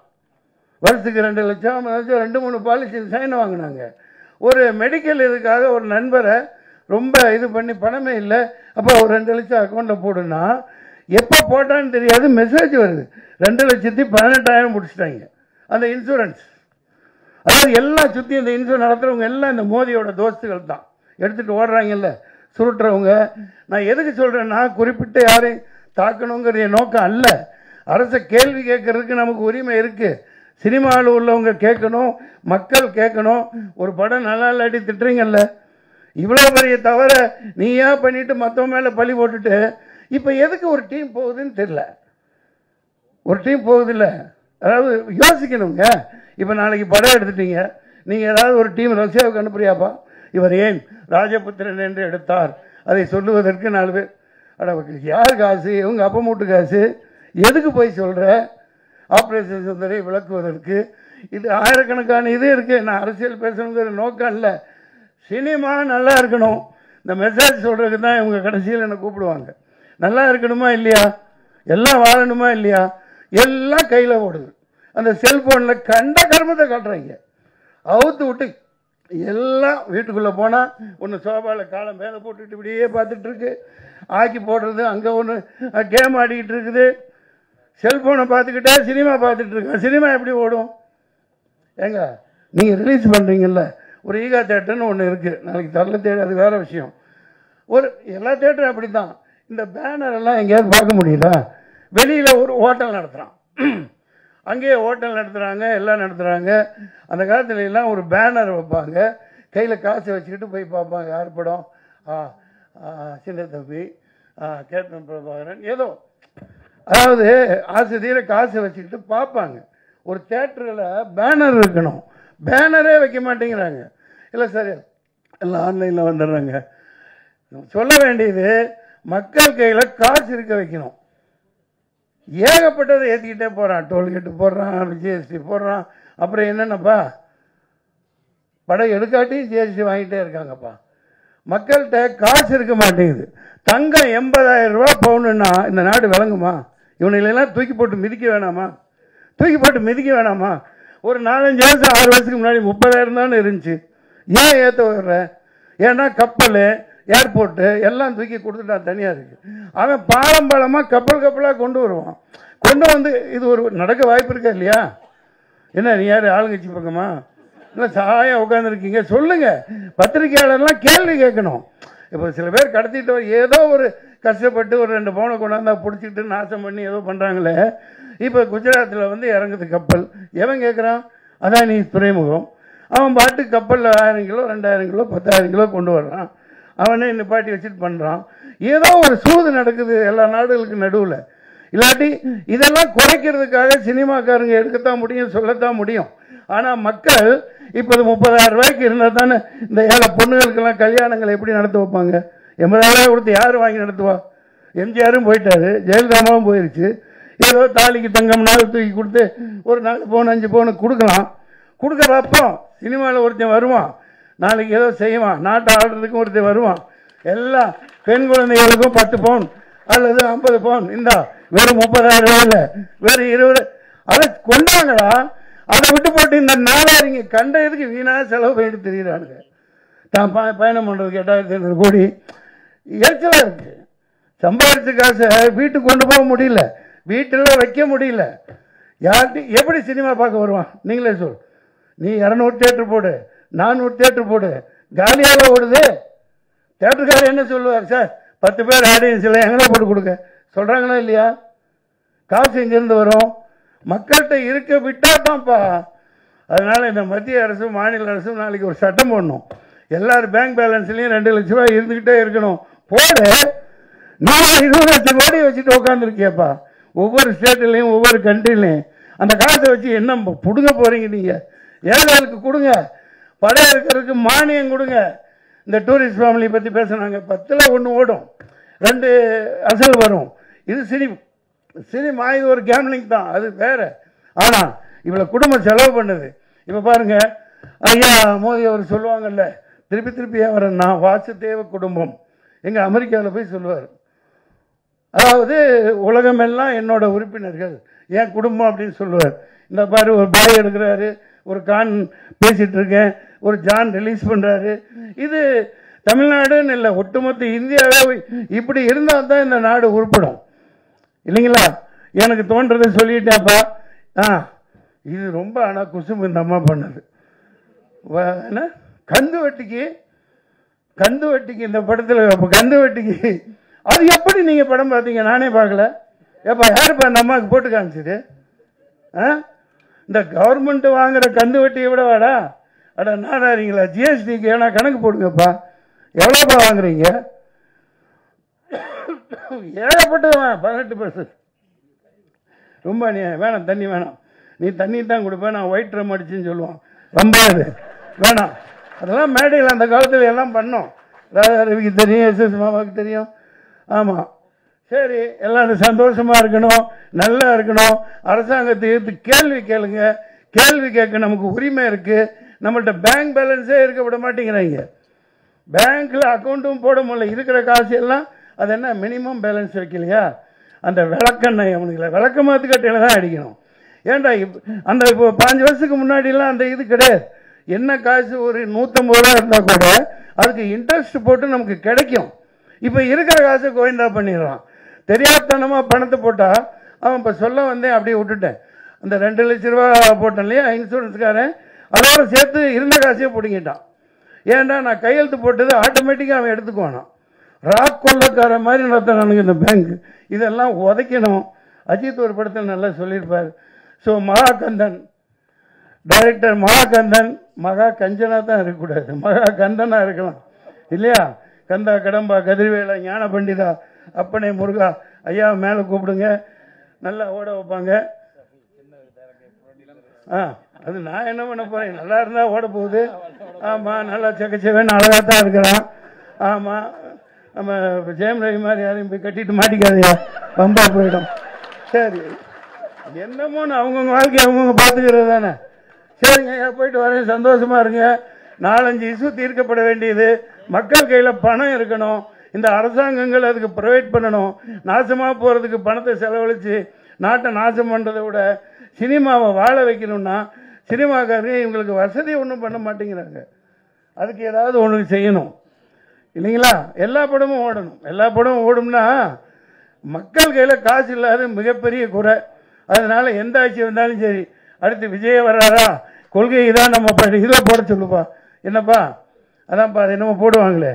வருஷத்துக்கு 2 லட்சம் 2-3 பாலிசி சைன் வாங்கினாங்க. ஒரு மெடிக்கல் இதுக்காக ஒரு நண்பரை ரொம்ப இது பண்ணி பணமே இல்லை, அப்போ ஒரு 2 லட்சம் அக்கௌண்ட்டில் போடுன்னா எப்போ போட்டான்னு தெரியாது, மெசேஜ் வருது 2,18,000 முடிச்சிட்டாங்க அந்த இன்சூரன்ஸ். அதாவது எல்லாம் சுற்றி இந்த இன்சூரன்ஸ் நடத்துகிறவங்க எல்லாம் இந்த மோதியோட தோஸ்துகள் தான் எடுத்துகிட்டு ஓடுறாங்கல்ல, சுருட்டுறவங்க. நான் எதுக்கு சொல்கிறேன்னா, குறிப்பிட்ட யாரையும் தாக்கணுங்கிற நோக்கம் அல்ல. அரசை கேள்வி கேட்கறதுக்கு நமக்கு உரிமை இருக்குது. சினிமாவில் உள்ளவங்க கேட்கணும், மக்கள் கேட்கணும். ஒரு படம் நல்லா இல்லாட்டி திட்டுறீங்கல்ல, இவ்வளோ பெரிய தவிர நீ ஏன் பண்ணிட்டு மற்றவங்க மேலே பழி போட்டுட்டு இப்போ எதுக்கு ஒரு டீம் போகுதுன்னு தெரியல. ஒரு டீம் போகுதில்ல, அதாவது யோசிக்கணுங்க. இப்போ நாளைக்கு படம் எடுத்துட்டீங்க, நீங்கள் ஏதாவது ஒரு டீம் ரஷ்யாவுக்கு அனுப்புறியாப்பா, இவர் ஏன் ராஜபுத்திரன் என்று எடுத்தார் அதை சொல்லுவதற்கு 4 பேர். அட யார் காசு? இவங்க அப்பா மூட்டு காசு. எதுக்கு போய் சொல்கிற? ஆப்ரேஷன் சுந்தரை விளக்குவதற்கு இது ஆயிரக்கணக்கான இது இருக்குது. நான் அரசியல் பேசணுங்கிற நோக்கம் இல்லை. சினிமா நல்லா இருக்கணும், இந்த மெசேஜ் சொல்கிறதுக்கு தான் இவங்க கடைசியில் என்னை கூப்பிடுவாங்க. நல்லா இருக்கணுமா இல்லையா, எல்லாம் வாழணுமா இல்லையா, எல்லாம் கையில் ஓடுது. அந்த செல்ஃபோனில் கண்ட கர்மத்தை காட்டுறாங்க. அவுத்து விட்டு எல்லாம் வீட்டுக்குள்ளே போனால் ஒன்று சோபாவில் காலம் மேலே போட்டுட்டு இப்படியே பார்த்துட்ருக்கு, ஆக்கி போடுறது, அங்கே ஒன்று கேம் ஆடிக்கிட்டு இருக்குது, செல்ஃபோனை பார்த்துக்கிட்டே சினிமா பார்த்துட்ருக்கேன். சினிமா எப்படி ஓடும்? ஏங்க நீங்கள் ரிலீஸ் பண்ணுறீங்கல்ல, ஒரு ஈகா தேட்டர்னு ஒன்று இருக்குது, நாளைக்கு தரல தேட்டர், அது வேறு விஷயம். ஒரு எல்லா தேட்டரும் அப்படி தான். இந்த பேனர் எல்லாம் எங்கேயாவது பார்க்க முடியுதா? வெளியில் ஒரு ஹோட்டல் நடத்துகிறான், அங்கேயே ஹோட்டல் நடத்துகிறாங்க, எல்லாம் நடத்துகிறாங்க. அந்த காலத்துல எல்லாம் ஒரு பேனர் வைப்பாங்க, கையில் காசை வச்சுக்கிட்டு போய் பார்ப்பாங்க. யார் படம்? சின்ன தம்பி, கேப்டன் பிரபாகரன், ஏதோ அதாவது ஆசை தீர காசை வச்சுக்கிட்டு பார்ப்பாங்க. ஒரு தேட்டரில் பேனர் இருக்கணும், பேனரே வைக்க மாட்டேங்கிறாங்க. இல்லை சார் எல்லாம் ஆன்லைனில் வந்துடுறாங்க. சொல்ல வேண்டியது மக்கள் கையில் காசு இருக்க வைக்கணும். ஏகப்பட்டதை ஏற்றிக்கிட்டே போகிறான், டோல்கேட்டு போடுறான், ஜிஎஸ்டி போடுறான். அப்புறம் என்னென்னப்பா, படம் எடுக்காட்டி ஜிஎஸ்டி வாங்கிட்டே இருக்காங்கப்பா. மக்கள்கிட்ட காசு இருக்க மாட்டேங்குது. தங்கம் 80,000 ரூபா பவுனுன்னா இந்த நாடு விளங்குமா? இவனையெல்லாம் தூக்கி போட்டு மிதிக்க வேணாமா? தூக்கி போட்டு மிதிக்க வேணாமா? ஒரு 4-5 வருஷம் 6 வருஷத்துக்கு முன்னாடி 30,000 தானே இருந்துச்சு. ஏன் ஏற்ற வர்ற? ஏன்னா கப்பல், ஏர்போர்ட்டு எல்லாம் தூக்கி கொடுத்துட்டான், தனியாக இருக்குது. அவன் பாலமாக கப்பலாக கொண்டு வருவான். கொண்டு வந்து இது ஒரு நடக்க வாய்ப்பு இருக்கா இல்லையா? என்ன நீ யார் ஆளுங்கட்சி பக்கமா இல்லை சாயா உட்காந்துருக்கீங்க? சொல்லுங்கள். பத்திரிகையாளர்லாம் கேள்வி கேட்கணும். இப்போ சில பேர் கடத்திட்டு ஏதோ ஒரு கஷ்டப்பட்டு ஒரு 2 பவுனை கொண்டாந்தா பிடிச்சிக்கிட்டு நாசம் பண்ணி ஏதோ பண்ணுறாங்களே. இப்போ குஜராத்தில் வந்து இறங்குது கப்பல், எவன் கேட்குறான்? அதான் நீ துறைமுகம். அவன் பாட்டு கப்பலில் 1000 கிலோ 2000 கிலோ 10,000 கிலோ கொண்டு வர்றான். அவனே நிப்பாட்டி வச்சுட்டு பண்ணுறான். ஏதோ ஒரு சூது நடக்குது எல்லா நாடுகளுக்கு நடுவில். இல்லாட்டி இதெல்லாம் குறைக்கிறதுக்காக சினிமாக்காரங்க எடுக்கத்தான் முடியும், சொல்லத்தான் முடியும். ஆனால் மக்கள் இப்போ 30,000 ரூபாய்க்கு இருந்தால் தானே இந்த ஏழை பொண்ணுகளுக்கெல்லாம் கல்யாணங்களை எப்படி நடத்த வைப்பாங்க? 80,000 கொடுத்து யார் வாங்கி நடத்துவா? எம்ஜிஆரும் போயிட்டாரு, ஜெயலலிதாவும் போயிடுச்சு. ஏதோ தாலிக்கு தங்கம்னாலும் தூக்கி கொடுத்து ஒரு 4 பவுன் 5 பவுன் கொடுக்கலாம். கொடுக்குறப்போ சினிமாவில் ஒருத்தன் வருவான், நாளைக்கு ஏதோ செய்வான், நாட்டை ஆடுறதுக்கும் ஒருத்தர் வருவான். எல்லா பெண் குழந்தைகளுக்கும் 10 பவுன் அல்லது 50 பவுன், இந்தா வெறும் 30,000 ரூபாயில் வேறு 20. அதை கொண்டாங்களா? அதை விட்டு போட்டு இந்த நாளாரிங்க கண்ட இதுக்கு வீணாக செலவு பண்ணிட்டு தெரியுறானுங்க. தான் பயணம் பண்ணுறதுக்கு 8,500 கோடி எரிச்சலாக இருக்குது. சம்பாதிச்ச காசை வீட்டுக்கு கொண்டு போக முடியல, வீட்டில் வைக்க முடியல. யார்கிட்ட எப்படி சினிமா பார்க்க வருவான்? நீங்களே சொல். நீ 200 தேட்டர் போடு, 400 தேட்டர் போடு, காலியால் ஓடுது. தேட்டருக்காரர் என்ன சொல்லுவார்? சார் 10 பேர் ஆடியன்ஸ் இல்லை, எங்கே போட்டு கொடுக்க சொல்கிறாங்களா இல்லையா? காசு எங்கேருந்து வரும்? மக்கள்கிட்ட இருக்க விட்டாதான்ப்பா. அதனால் இந்த மத்திய அரசும் மாநில அரசும் நாளைக்கு ஒரு சட்டம் போடணும். எல்லாரும் பேங்க் பேலன்ஸ்லையும் 2 லட்ச ரூபாய் இருந்துக்கிட்டே இருக்கணும். போடு. நான் 20 லட்சம் கோடி வச்சுட்டு உட்காந்துருக்கியப்பா. ஒவ்வொரு ஸ்டேட்லையும் ஒவ்வொரு கண்ட்ரிலையும் அந்த காசை வச்சு என்ன பிடுங்க போகிறீங்க? நீங்கள் ஏழைகளுக்கு கொடுங்க, படம் இருக்கிறதுக்கு மானியம் கொடுங்க. இந்த டூரிஸ்ட் ஃபேமிலி பற்றி பேசுனாங்க, 10ல் 1 ஓடும், 2 அசல் வரும். இது சினிமா, இது ஒரு கேம்லிங் தான், அது வேறு. ஆனால் இவ்வளோ குடும்பம் செலவு பண்ணுது. இப்போ பாருங்க, ஐயா மோடி அவர் சொல்லுவாங்கல்ல, திருப்பி அவரன்னா வாசுதேவ குடும்பம். எங்கள் அமெரிக்காவில் போய் சொல்லுவார், அதாவது உலகமெல்லாம் என்னோட உறுப்பினர்கள், என் குடும்பம் அப்படின்னு சொல்லுவார். இந்த பாரு ஒரு பாய் எடுக்கிறாரு, ஒரு கான் பேசிகிட்டு இருக்கேன், ஒரு ஜான் ரிலீஸ் பண்ணுறாரு. இது தமிழ்நாடுன்னு இல்லை, ஒட்டுமொத்த இந்தியாவே இப்படி இருந்தால் தான் இந்த நாடு உருப்படும் இல்லைங்களா? எனக்கு தோன்றதை சொல்லிட்டேன்ப்பா. இது ரொம்ப ஆனால் குசும்பு இந்த அம்மா பண்ணது. என்ன கந்து வட்டிக்கு இந்த படத்தில் கந்து வட்டிக்கு அது எப்படி நீங்கள் படம் பார்த்தீங்க? நானே பார்க்கல. ஏப்பா யாருப்பா அந்த அம்மாவுக்கு போட்டு காமிச்சது? இந்த கவர்மெண்ட் வாங்குற கந்து வட்டியை விட வாடா. அட நாடாரிங்களா, ஜிஎஸ்டிக்கு ஏன்னா கணக்கு போடுங்கப்பா, எவ்வளோப்பா வாங்குறீங்க? ஏகப்பட்டது 18%. ரொம்ப நீ வேணாம், தண்ணி வேணாம், நீ தண்ணி தான் கொடுப்பேன், நான் ஒயிட் ட்ரம் அடிச்சுன்னு சொல்லுவான். ரொம்ப அது வேணாம். அதெல்லாம் மேடையில் அந்த காலத்தில் எல்லாம் பண்ணோம். ராதாரவிக்கு தெரியும், எஸ்எஸ் மாமாவுக்கு தெரியும். ஆமாம், சரி, எல்லாரும் சந்தோஷமாக இருக்கணும், நல்லா இருக்கணும். அரசாங்கத்தை எதிர்த்து கேள்வி கேளுங்க. கேள்வி கேட்க நமக்கு உரிமை இருக்குது. நம்மள்கிட்ட பேங்க் பேலன்ஸே இருக்க விட மாட்டேங்கிறாங்க. பேங்க்கில் அக்கௌண்ட்டும் போட முடியல. இருக்கிற காசு எல்லாம் அது என்ன மினிமம் பேலன்ஸ் வைக்கலையா? அந்த விளக்கெண்ணெய் அவனுங்களை விளக்க மாற்று கட்டையில் தான் அடிக்கணும். ஏன்டா அந்த இப்போ 5 வருஷத்துக்கு முன்னாடிலாம் அந்த இது கிடையாது. என்ன காசு ஒரு 150 ரூபா இருந்தால் கூட அதுக்கு இன்ட்ரெஸ்ட் போட்டு நமக்கு கிடைக்கும். இப்போ இருக்கிற காசை கோவிந்தா பண்ணிடுறான். தெரியாதனமாக பணத்தை போட்டால் அவன் இப்போ சொல்ல வந்தேன், அப்படியே விட்டுட்டேன். அந்த 2 லட்ச ரூபா போட்டேன் இல்லையா இன்சூரன்ஸ்காரன், அதோட சேர்த்து இருந்த காசையே பிடிங்கிட்டான். ஏன்டா நான் கையெழுத்து போட்டது ஆட்டோமேட்டிக்காக அவன் எடுத்துக்குவானான். ராக் கொள்ளக்கார மாதிரி நடத்துறானுங்க இந்த பேங்க். இதெல்லாம் உதைக்கணும். அஜித் ஒரு படத்தில் நல்லா சொல்லியிருப்பார். ஸோ மகாகந்தன் டைரக்டர் மகாகந்தன், மகா கஞ்சனா தான் இருக்கக்கூடாது, மகா கந்தனாக இருக்கலாம் இல்லையா? கந்தா கடம்பா கதிர்வேலா ஞான பண்டிதா அப்பனே முருகா ஐயா மேலே கூப்பிடுங்க, நல்லா ஓட வைப்பாங்க. அது நான் என்ன பண்ண போகிறேன், நல்லா இருந்தால் ஓட போகுது. ஆமாம், நல்லா செக்கச்சேவேன்னு அழகாக தான் இருக்கிறான். ஆமாம், நம்ம ஜெயம் ரவி மாதிரி யாரையும் போய் கட்டிட்டு மாட்டிக்காதையா, பம்பா போயிடும். சரி, என்னமோன்னு அவங்கவுங்க வாழ்க்கையை அவங்கவுங்க பார்த்துக்கிறது தானே. சரிங்க, போயிட்டு வரேன், சந்தோஷமா இருங்க. 4-5 இஷ்யூ தீர்க்கப்பட வேண்டியது. மக்கள் கையில் பணம் இருக்கணும். இந்த அரசாங்கங்கள் அதுக்கு ப்ரொவைட் பண்ணணும். நாசமாக போகிறதுக்கு பணத்தை செலவழித்து நாட்டை நாசம் பண்ணுறதை விட சினிமாவை வாழ வைக்கணும்னா சினிமாக்காரங்க இவங்களுக்கு வசதி ஒன்றும் பண்ண மாட்டேங்கிறாங்க. அதுக்கு ஏதாவது ஒன்று செய்யணும் இல்லைங்களா? எல்லா படமும் ஓடணும். எல்லா படமும் ஓடும்னா மக்கள் கையில் காசு இல்லாத மிகப்பெரிய குறை. அதனால எந்த ஆட்சி வந்தாலும் சரி, அடுத்து விஜய் வர்றாரா, கொள்கை தான் நம்ம இதில் போட சொல்லுப்பா. என்னப்பா அதான்ப்பா, அது என்னமோ போடுவாங்களே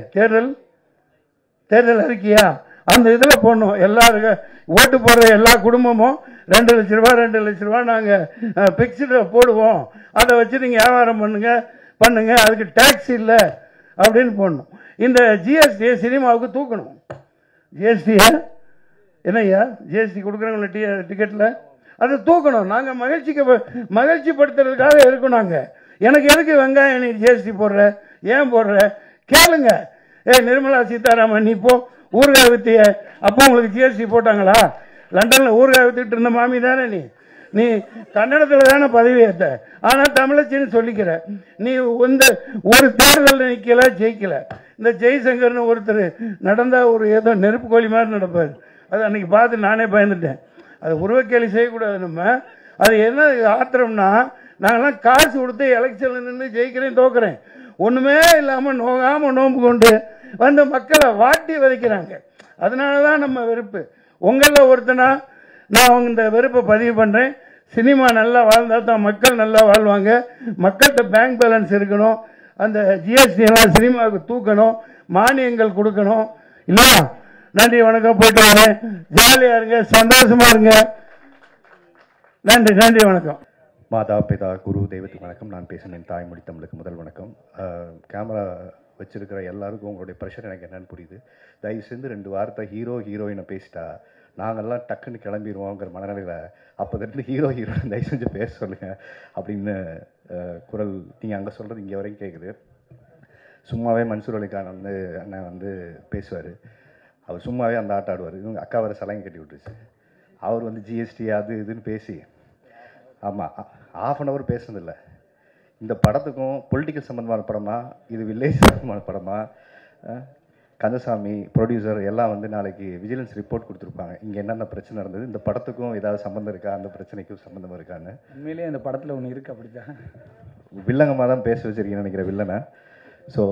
தேர்தல் அறிக்கையா, அந்த இதில் போடணும். எல்லாருக்கும் ஓட்டு போடுற எல்லா குடும்பமும் 2 லட்ச ரூபா 2 லட்ச ரூபா நாங்கள் பிக்ஸ்டு போடுவோம், அதை வச்சு நீங்கள் வியாபாரம் பண்ணுங்க, அதுக்கு டேக்ஸ் இல்லை அப்படின்னு போடணும். இந்த ஜிஎஸ்டியை சினிமாவுக்கு தூக்கணும். ஜிஎஸ்டியை என்னய்யா, ஜிஎஸ்டி கொடுக்குறவங்கள டிக்கெட்டில் அதை தூக்கணும். நாங்கள் மகிழ்ச்சி படுத்துறதுக்காக இருக்கோம். நாங்கள் எனக்கு எதுக்கு வெங்காயம் நீ ஜிஎஸ்டி போடுற, ஏன் போடுற கேளுங்க. நிர்மலா சீதாராமன், நீ இப்போ ஊறுகாய் வித்திய, அப்போ உங்களுக்கு ஜிஎஸ்டி போட்டாங்களா? லண்டனில் ஊறுகாய் வித்துட்டு இருந்த மாமி தானே நீ கன்னடத்தில் தானே பதவி ஏற்ற, ஆனால் தமிழச்சின்னு சொல்லிக்கிற. நீ ஒரு தேர்தலில் நிற்கல, ஜெயிக்கல. இந்த ஜெய்சங்கர்னு ஒருத்தர் நடந்தால் ஒரு ஏதோ நெருப்பு கோழி மாதிரி நடப்பார். அது அன்றைக்கி பார்த்து நானே பயந்துட்டேன். அது உருவக்கேலி செய்யக்கூடாது. நம்ம அது என்ன ஆத்திரம்னா, நாங்கள்லாம் காசு கொடுத்து எலெக்ஷனில் நின்று ஜெயிக்கிறேன் தோக்குறேன், ஒன்றுமே இல்லாமல் நோகாமல் நோம்பு கொண்டு வந்து மக்களை வாட்டி வதைக்கிறாங்க. அதனால தான் நம்ம வெறுப்பு. உங்களில் ஒருத்தனா நான் இந்த வெறுப்பை பதிவு பண்ணுறேன். சினிமா நல்லா வாழ்ந்தால் தான் மக்கள் நல்லா வாழ்வாங்க. மக்கள்கிட்ட பேங்க் பேலன்ஸ் இருக்கணும். அந்த ஜிஎஸ்டி எல்லாம் சினிமாவுக்கு தூக்கணும், மானியங்கள் கொடுக்கணும் இல்லையா? நன்றி, வணக்கம், போயிட்டு வரேன். ஜாலியாக இருங்க, சந்தோஷமா இருங்க. நன்றி, நன்றி, வணக்கம். மாதா பிதா குரு தெய்வத்துக்கு வணக்கம். நான் பேசுகிறேன் தாய்மொழி தமிழுக்கு முதல் வணக்கம். கேமரா வச்சிருக்கிற எல்லாருக்கும் உங்களுடைய ப்ரெஷர் எனக்கு என்னன்னு புரியுது. தயவு செஞ்சு 2 வார்த்தை ஹீரோயினை பேசிட்டா நாங்கள்லாம் டக்குன்னு கிளம்பிடுவோங்கிற மனநிலையில் அப்போதிருந்து ஹீரோயின் தயவு செஞ்சு பேச சொல்லுங்கள் அப்படின்னு குரல் நீங்கள் அங்கே சொல்கிறது இங்கே வரைக்கும் கேட்குது. சும்மாவே மன்சூர் அலிகான் அண்ணன் பேசுவார். அவர் சும்மாவே அந்த ஆட்டம் ஆடுவார். இவங்க அக்கா வர சலங்கை கட்டி விட்டுருச்சு. அவர் ஜிஎஸ்டி அது இதுன்னு பேசி, ஆமாம், ½ அன் ஹவர் பேசுனதில்லை. இந்த படத்துக்கும் பொலிட்டிக்கல் சம்மந்தமான படமா, இது வில்லேஜ் சம்மந்தமான படமா, கந்தசாமி ப்ரொடியூசர் எல்லாம் நாளைக்கு விஜிலன்ஸ் ரிப்போர்ட் கொடுத்துருப்பாங்க. இங்கே என்னென்ன பிரச்சனை நடந்தது, இந்த படத்துக்கும் ஏதாவது சம்மந்தம் இருக்கா, அந்த பிரச்சனைக்கும் சம்மந்தமாக இருக்கான்னு. உண்மையிலேயே அந்த படத்தில் ஒன்று இருக்குது. அப்படிதான் வில்லங்கமாக தான் பேச வச்சிருக்கீங்கன்னு நினைக்கிற வில்லனை. ஸோ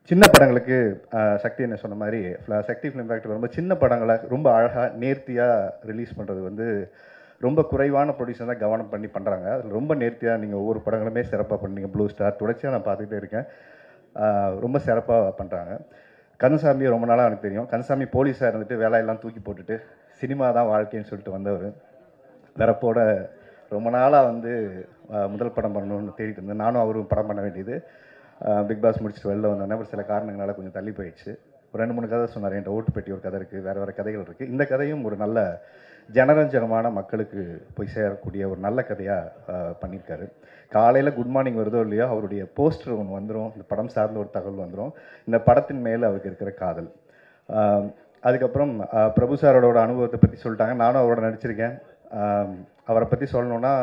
சின்ன படங்களுக்கு சக்தி என்ன சொன்ன மாதிரி சக்தி ஃபிலிம் ஃபேக்டரி ரொம்ப சின்ன படங்களை ரொம்ப அழகாக நேர்த்தியாக ரிலீஸ் பண்ணுறது ரொம்ப குறைவான ப்ரொடியூசர் தான் கவனம் பண்ணி பண்ணுறாங்க. அதில் ரொம்ப நேர்த்தியாக நீங்கள் ஒவ்வொரு படங்களுமே சிறப்பாக பண்ணீங்க. ப்ளூ ஸ்டார் தொடர்ச்சியாக நான் பார்த்துக்கிட்டே இருக்கேன். ரொம்ப சிறப்பாக பண்ணுறாங்க. கந்தசாமி ரொம்ப நாளாக எனக்கு தெரியும். கந்தசாமி போலீஸாக இருந்துட்டு வேலையெல்லாம் தூக்கி போட்டுட்டு சினிமா தான் வாழ்க்கைன்னு சொல்லிட்டு வந்தவர். பிறப்போட ரொம்ப நாளாக வந்து முதல் படம் பண்ணணும்னு தேடிட்டு இருந்தேன். நானும் அவரும் படம் பண்ண வேண்டியது. பிக் பாஸ் முடிச்சுட்டு வெளில வந்தோன்னே ஒரு சில காரணங்களால் கொஞ்சம் தள்ளி போயிடுச்சு. ஒரு 2-3 கதை சொன்னார். என்கிட்ட ஓட்டு பெட்டி ஒரு கதை இருக்குது, வேறு கதைகள் இருக்குது. இந்த கதையும் ஒரு நல்ல ஜனரஞ்சகமான மக்களுக்கு போய் சேரக்கூடிய ஒரு நல்ல கதையாக பண்ணியிருக்காரு. காலையில் குட் மார்னிங் வருதோ இல்லையோ அவருடைய போஸ்டர் ஒன்று வந்துடும், இந்த படம் சார்ந்த ஒரு தகவல் வந்துடும், இந்த படத்தின் மேலே அவருக்கு இருக்கிற காதல். அதுக்கப்புறம் பிரபு சாரோட அனுபவத்தை பற்றி சொல்லிட்டாங்க. நானும் அவரோட நடிச்சிருக்கேன். அவரை பற்றி சொல்லணுன்னா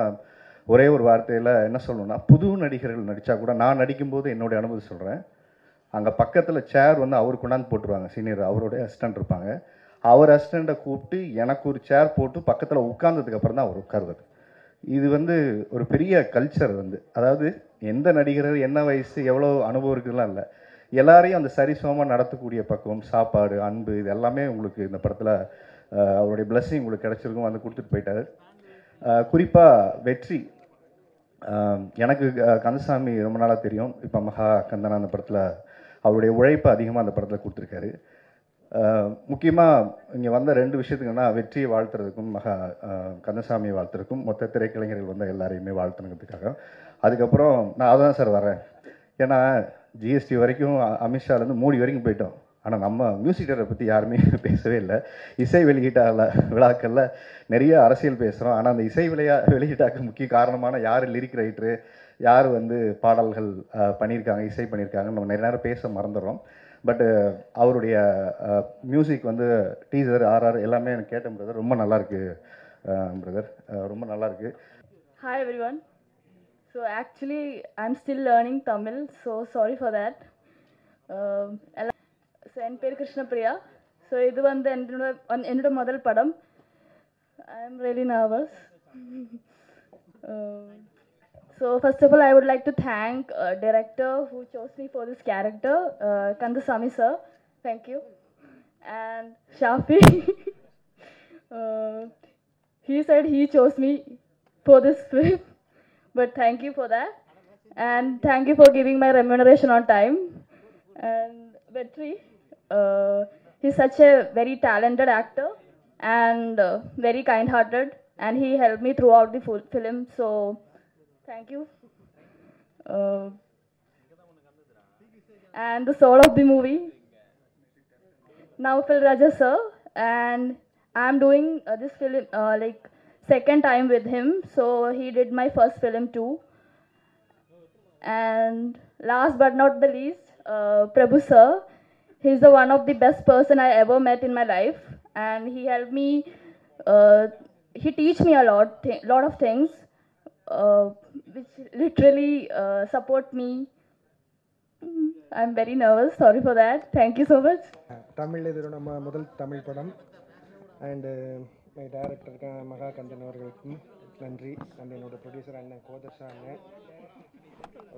ஒரே ஒரு வார்த்தையில் என்ன சொல்லணுன்னா, புது நடிகர்கள் நடித்தா கூட நான் நடிக்கும்போது என்னுடைய அனுபவத்தை சொல்கிறேன். அங்கே பக்கத்தில் சேர் வந்து அவருக்கு கொண்டாந்து போட்டுருவாங்க, சீனியர் அவருடைய அசிஸ்டண்ட் இருப்பாங்க. அவர் அசிஸ்டண்ட்டை கூப்பிட்டு எனக்கு ஒரு சேர் போட்டு பக்கத்தில் உட்கார்ந்ததுக்கப்புறம் தான் அவர் உட்காருவார். இது வந்து ஒரு பெரிய கல்ச்சர் வந்து, அதாவது எந்த நடிகர் என்ன வயசு எவ்வளோ அனுபவம் இருக்குதுலாம் இல்லை, எல்லாரையும் அந்த சரிசமமாக நடத்தக்கூடிய பக்குவம், சாப்பாடு, அன்பு, இது எல்லாமே உங்களுக்கு இந்த படத்தில் அவருடைய பிளஸ்ஸிங் உங்களுக்கு கிடச்சிருக்கும், வந்து கொடுத்துட்டு போயிட்டார். குறிப்பாக வெற்றி, எனக்கு கந்தசாமி ரொம்ப நாளாக தெரியும். இப்போ மகா கந்தனா அந்த படத்தில் அவருடைய உழைப்பை அதிகமாக அந்த படத்தில் கொடுத்துருக்காரு. முக்கியமாக இங்கே வந்த 2 விஷயத்துக்குன்னா, வெற்றியை வாழ்த்துறதுக்கும் கந்தசாமியை வாழ்த்துறதுக்கும், மொத்த திரைக்கலைஞர்கள் வந்த எல்லாரையுமே வாழ்த்துனதுக்காக. அதுக்கப்புறம் நான் அதான் சார் வரேன். ஏன்னா ஜிஎஸ்டி வரைக்கும் அமித்ஷாலேருந்து மோடி வரைக்கும் போயிட்டோம். ஆனால் நம்ம மியூசிக் டேரக்டரை பற்றி யாருமே பேசவே இல்லை. இசை விழாக்களில் நிறைய அரசியல் பேசுகிறோம். ஆனால் அந்த இசை வெளியீட்டாக்கு முக்கிய காரணமான யார் லிரிக் ரைட்டரு, யார் வந்து பாடல்கள் பண்ணியிருக்காங்க, இசை பண்ணியிருக்காங்கன்னு நம்ம நிறைய நேரம் பேச மறந்துடுறோம். பட்டு அவருடைய மியூசிக் வந்து டீசர், ஆர்ஆர் எல்லாமே எனக்கு கேட்டேன் பிரதர். ரொம்ப நல்லாயிருக்கு பிரதர், ரொம்ப நல்லாயிருக்கு. Hi everyone. So actually I'm still learning Tamil, so sorry for that. So என் பேர் கிருஷ்ணபிரியா. ஸோ இது வந்து என்னோட முதல் படம். I am really nervous. So first of all I would like to thank director who chose me for this character, Kandasamy sir. Thank you. And Shafi. He said he chose me for this film, but thank you for that, and thank you for giving my remuneration on time. And Vetri, he's such a very talented actor and very kind-hearted, and he helped me throughout the full film, so thank you. And the soul of the movie, Naufal Raja sir, and I'm doing this film like second time with him, so he did my first film too. And last but not the least, Prabhu sir, he's the one of the best person I ever met in my life, and he helped me, he teach me a lot of things, which literally support me. I'm very nervous, sorry for that, thank you so much. Tamil இது நம்ம முதல் தமிழ் படம். And my டைரக்டருக்கு மகா கந்தன் அவர்களுக்கும் நன்றி. And என்னோட producer அண்ணன் கோதர்ஷா அண்ணன்,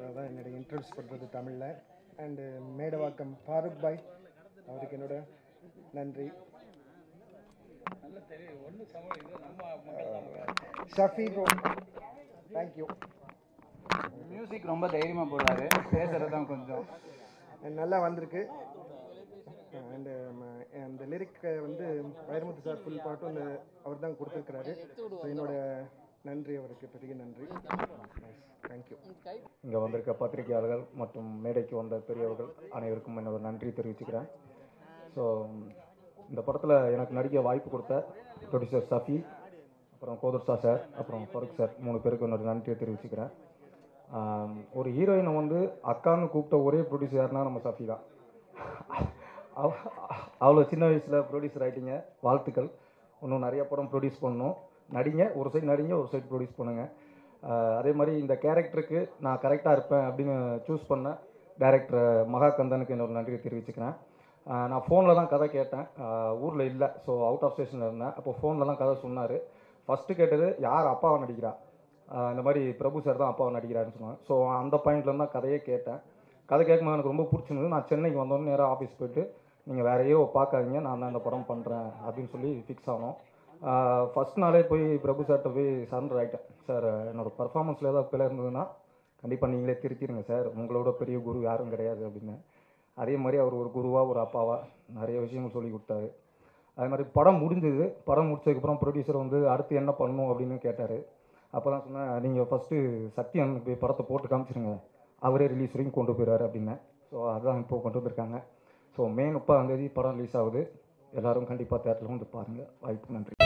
அதான் என்னோட இன்ட்ரடியூஸ் பண்ணுறது தமிழில். அண்டு மேடவாக்கம் ஃபாரூக் பாய், அவருக்கு என்னோட நன்றி. Shafi bro, thank you. மியூசிக் ரொம்ப தைரியமாக போடுறாரு, பேசுகிறது தான் கொஞ்சம் நல்லா வந்திருக்கு. அண்டு அந்த லிரிக் வந்து வைரமுத்து சார் ஃபுல் பாட்டும் அவர் தான் கொடுத்துருக்கிறாரு. ஸோ என்னோட நன்றி அவருக்கு, பெரிய நன்றி. தேங்க்யூ. இங்கே வந்திருக்க பத்திரிகையாளர்கள் மற்றும் மேடைக்கு வந்த பெரியவர்கள் அனைவருக்கும் என்னோட நன்றி தெரிவிச்சுக்கிறேன். ஸோ இந்த படத்தில் எனக்கு நடிக்க வாய்ப்பு கொடுத்த ப்ரொடியூசர் ஷஃபி, அப்புறம் கோதர்ஷா சார், அப்புறம் ஃபருக் சார், 3 பேருக்கு என்னோட நன்றியை தெரிவிச்சுக்கிறேன். ஒரு ஹீரோயினை வந்து அக்கான்னு கூப்பிட்ட ஒரே ப்ரொடியூசர் யாருன்னா நம்ம ஷஃபி தான். அவ்வளோ சின்ன வயசில் ப்ரொடியூசர் ஆகிட்டீங்க, வாழ்த்துக்கள். இன்னும் நிறைய படம் ப்ரொடியூஸ் பண்ணணும், நடிங்க, ஒரு சைடு நடிங்க, ஒரு சைடு ப்ரொடியூஸ் பண்ணுங்கள். அதே மாதிரி இந்த கேரக்டருக்கு நான் கரெக்டாக இருப்பேன் அப்படின்னு சூஸ் பண்ண டைரக்டர் மகா கந்தனுக்கு என்னோட நன்றியை தெரிவிச்சுக்கிறேன். நான் ஃபோனில் தான் கதை கேட்டேன், ஊரில் இல்லை, ஸோ அவுட் ஆஃப் ஸ்டேஷனில் இருந்தேன். அப்போ ஃபோனில் தான் கதை சொன்னார். ஃபஸ்ட்டு கேட்டது யார் அப்பாவை நடிக்கிறா, இந்த மாதிரி பிரபு சார் தான் அப்பாவை நடிக்கிறாருன்னு சொன்னாங்க. ஸோ அந்த பாயிண்ட்லேருந்து தான் கதையே கேட்டேன். கதை கேட்கும்போது எனக்கு ரொம்ப பிடிச்சிருந்தது. நான் சென்னைக்கு வந்தோடனே நேராக ஆஃபீஸ் போய்ட்டு, நீங்கள் வேறு ஹீரோ பார்க்காதீங்க, நான் தான் இந்த படம் பண்ணுறேன் அப்படின்னு சொல்லி ஃபிக்ஸ் ஆனோம். ஃபஸ்ட் நாளே போய் பிரபு சார்கிட்ட போய் சரண்டர் ஆகிட்டேன். சார் என்னோடய பர்ஃபார்மன்ஸில் ஏதாவது பிள்ளை இருந்ததுன்னா கண்டிப்பாக நீங்களே திருத்திடுங்க சார், உங்களோட பெரிய குரு யாரும் கிடையாது அப்படின்னு. அதே மாதிரி அவர் ஒரு குருவாக, ஒரு அப்பாவாக நிறைய விஷயங்கள் சொல்லி கொடுத்தாரு. அது மாதிரி படம் முடிஞ்சது. படம் முடிச்சதுக்கப்புறம் ப்ரொடியூசர் வந்து அடுத்து என்ன பண்ணணும் அப்படின்னு கேட்டார். அப்போ தான் சொன்னேன், நீங்கள் ஃபஸ்ட்டு சத்யன் போய் படத்தை போட்டு காமிச்சிருங்க, அவரே ரிலீஸ் வரைக்கும் கொண்டு போயிடுவார் அப்படின்னேன். ஸோ அதுதான் இப்போ கொண்டு வந்திருக்காங்க. ஸோ மே 30 படம் ரிலீஸ் ஆகுது. எல்லோரும் கண்டிப்பாக தேட்டரில் வந்து பாருங்கள். வாய்ப்பு நன்றி.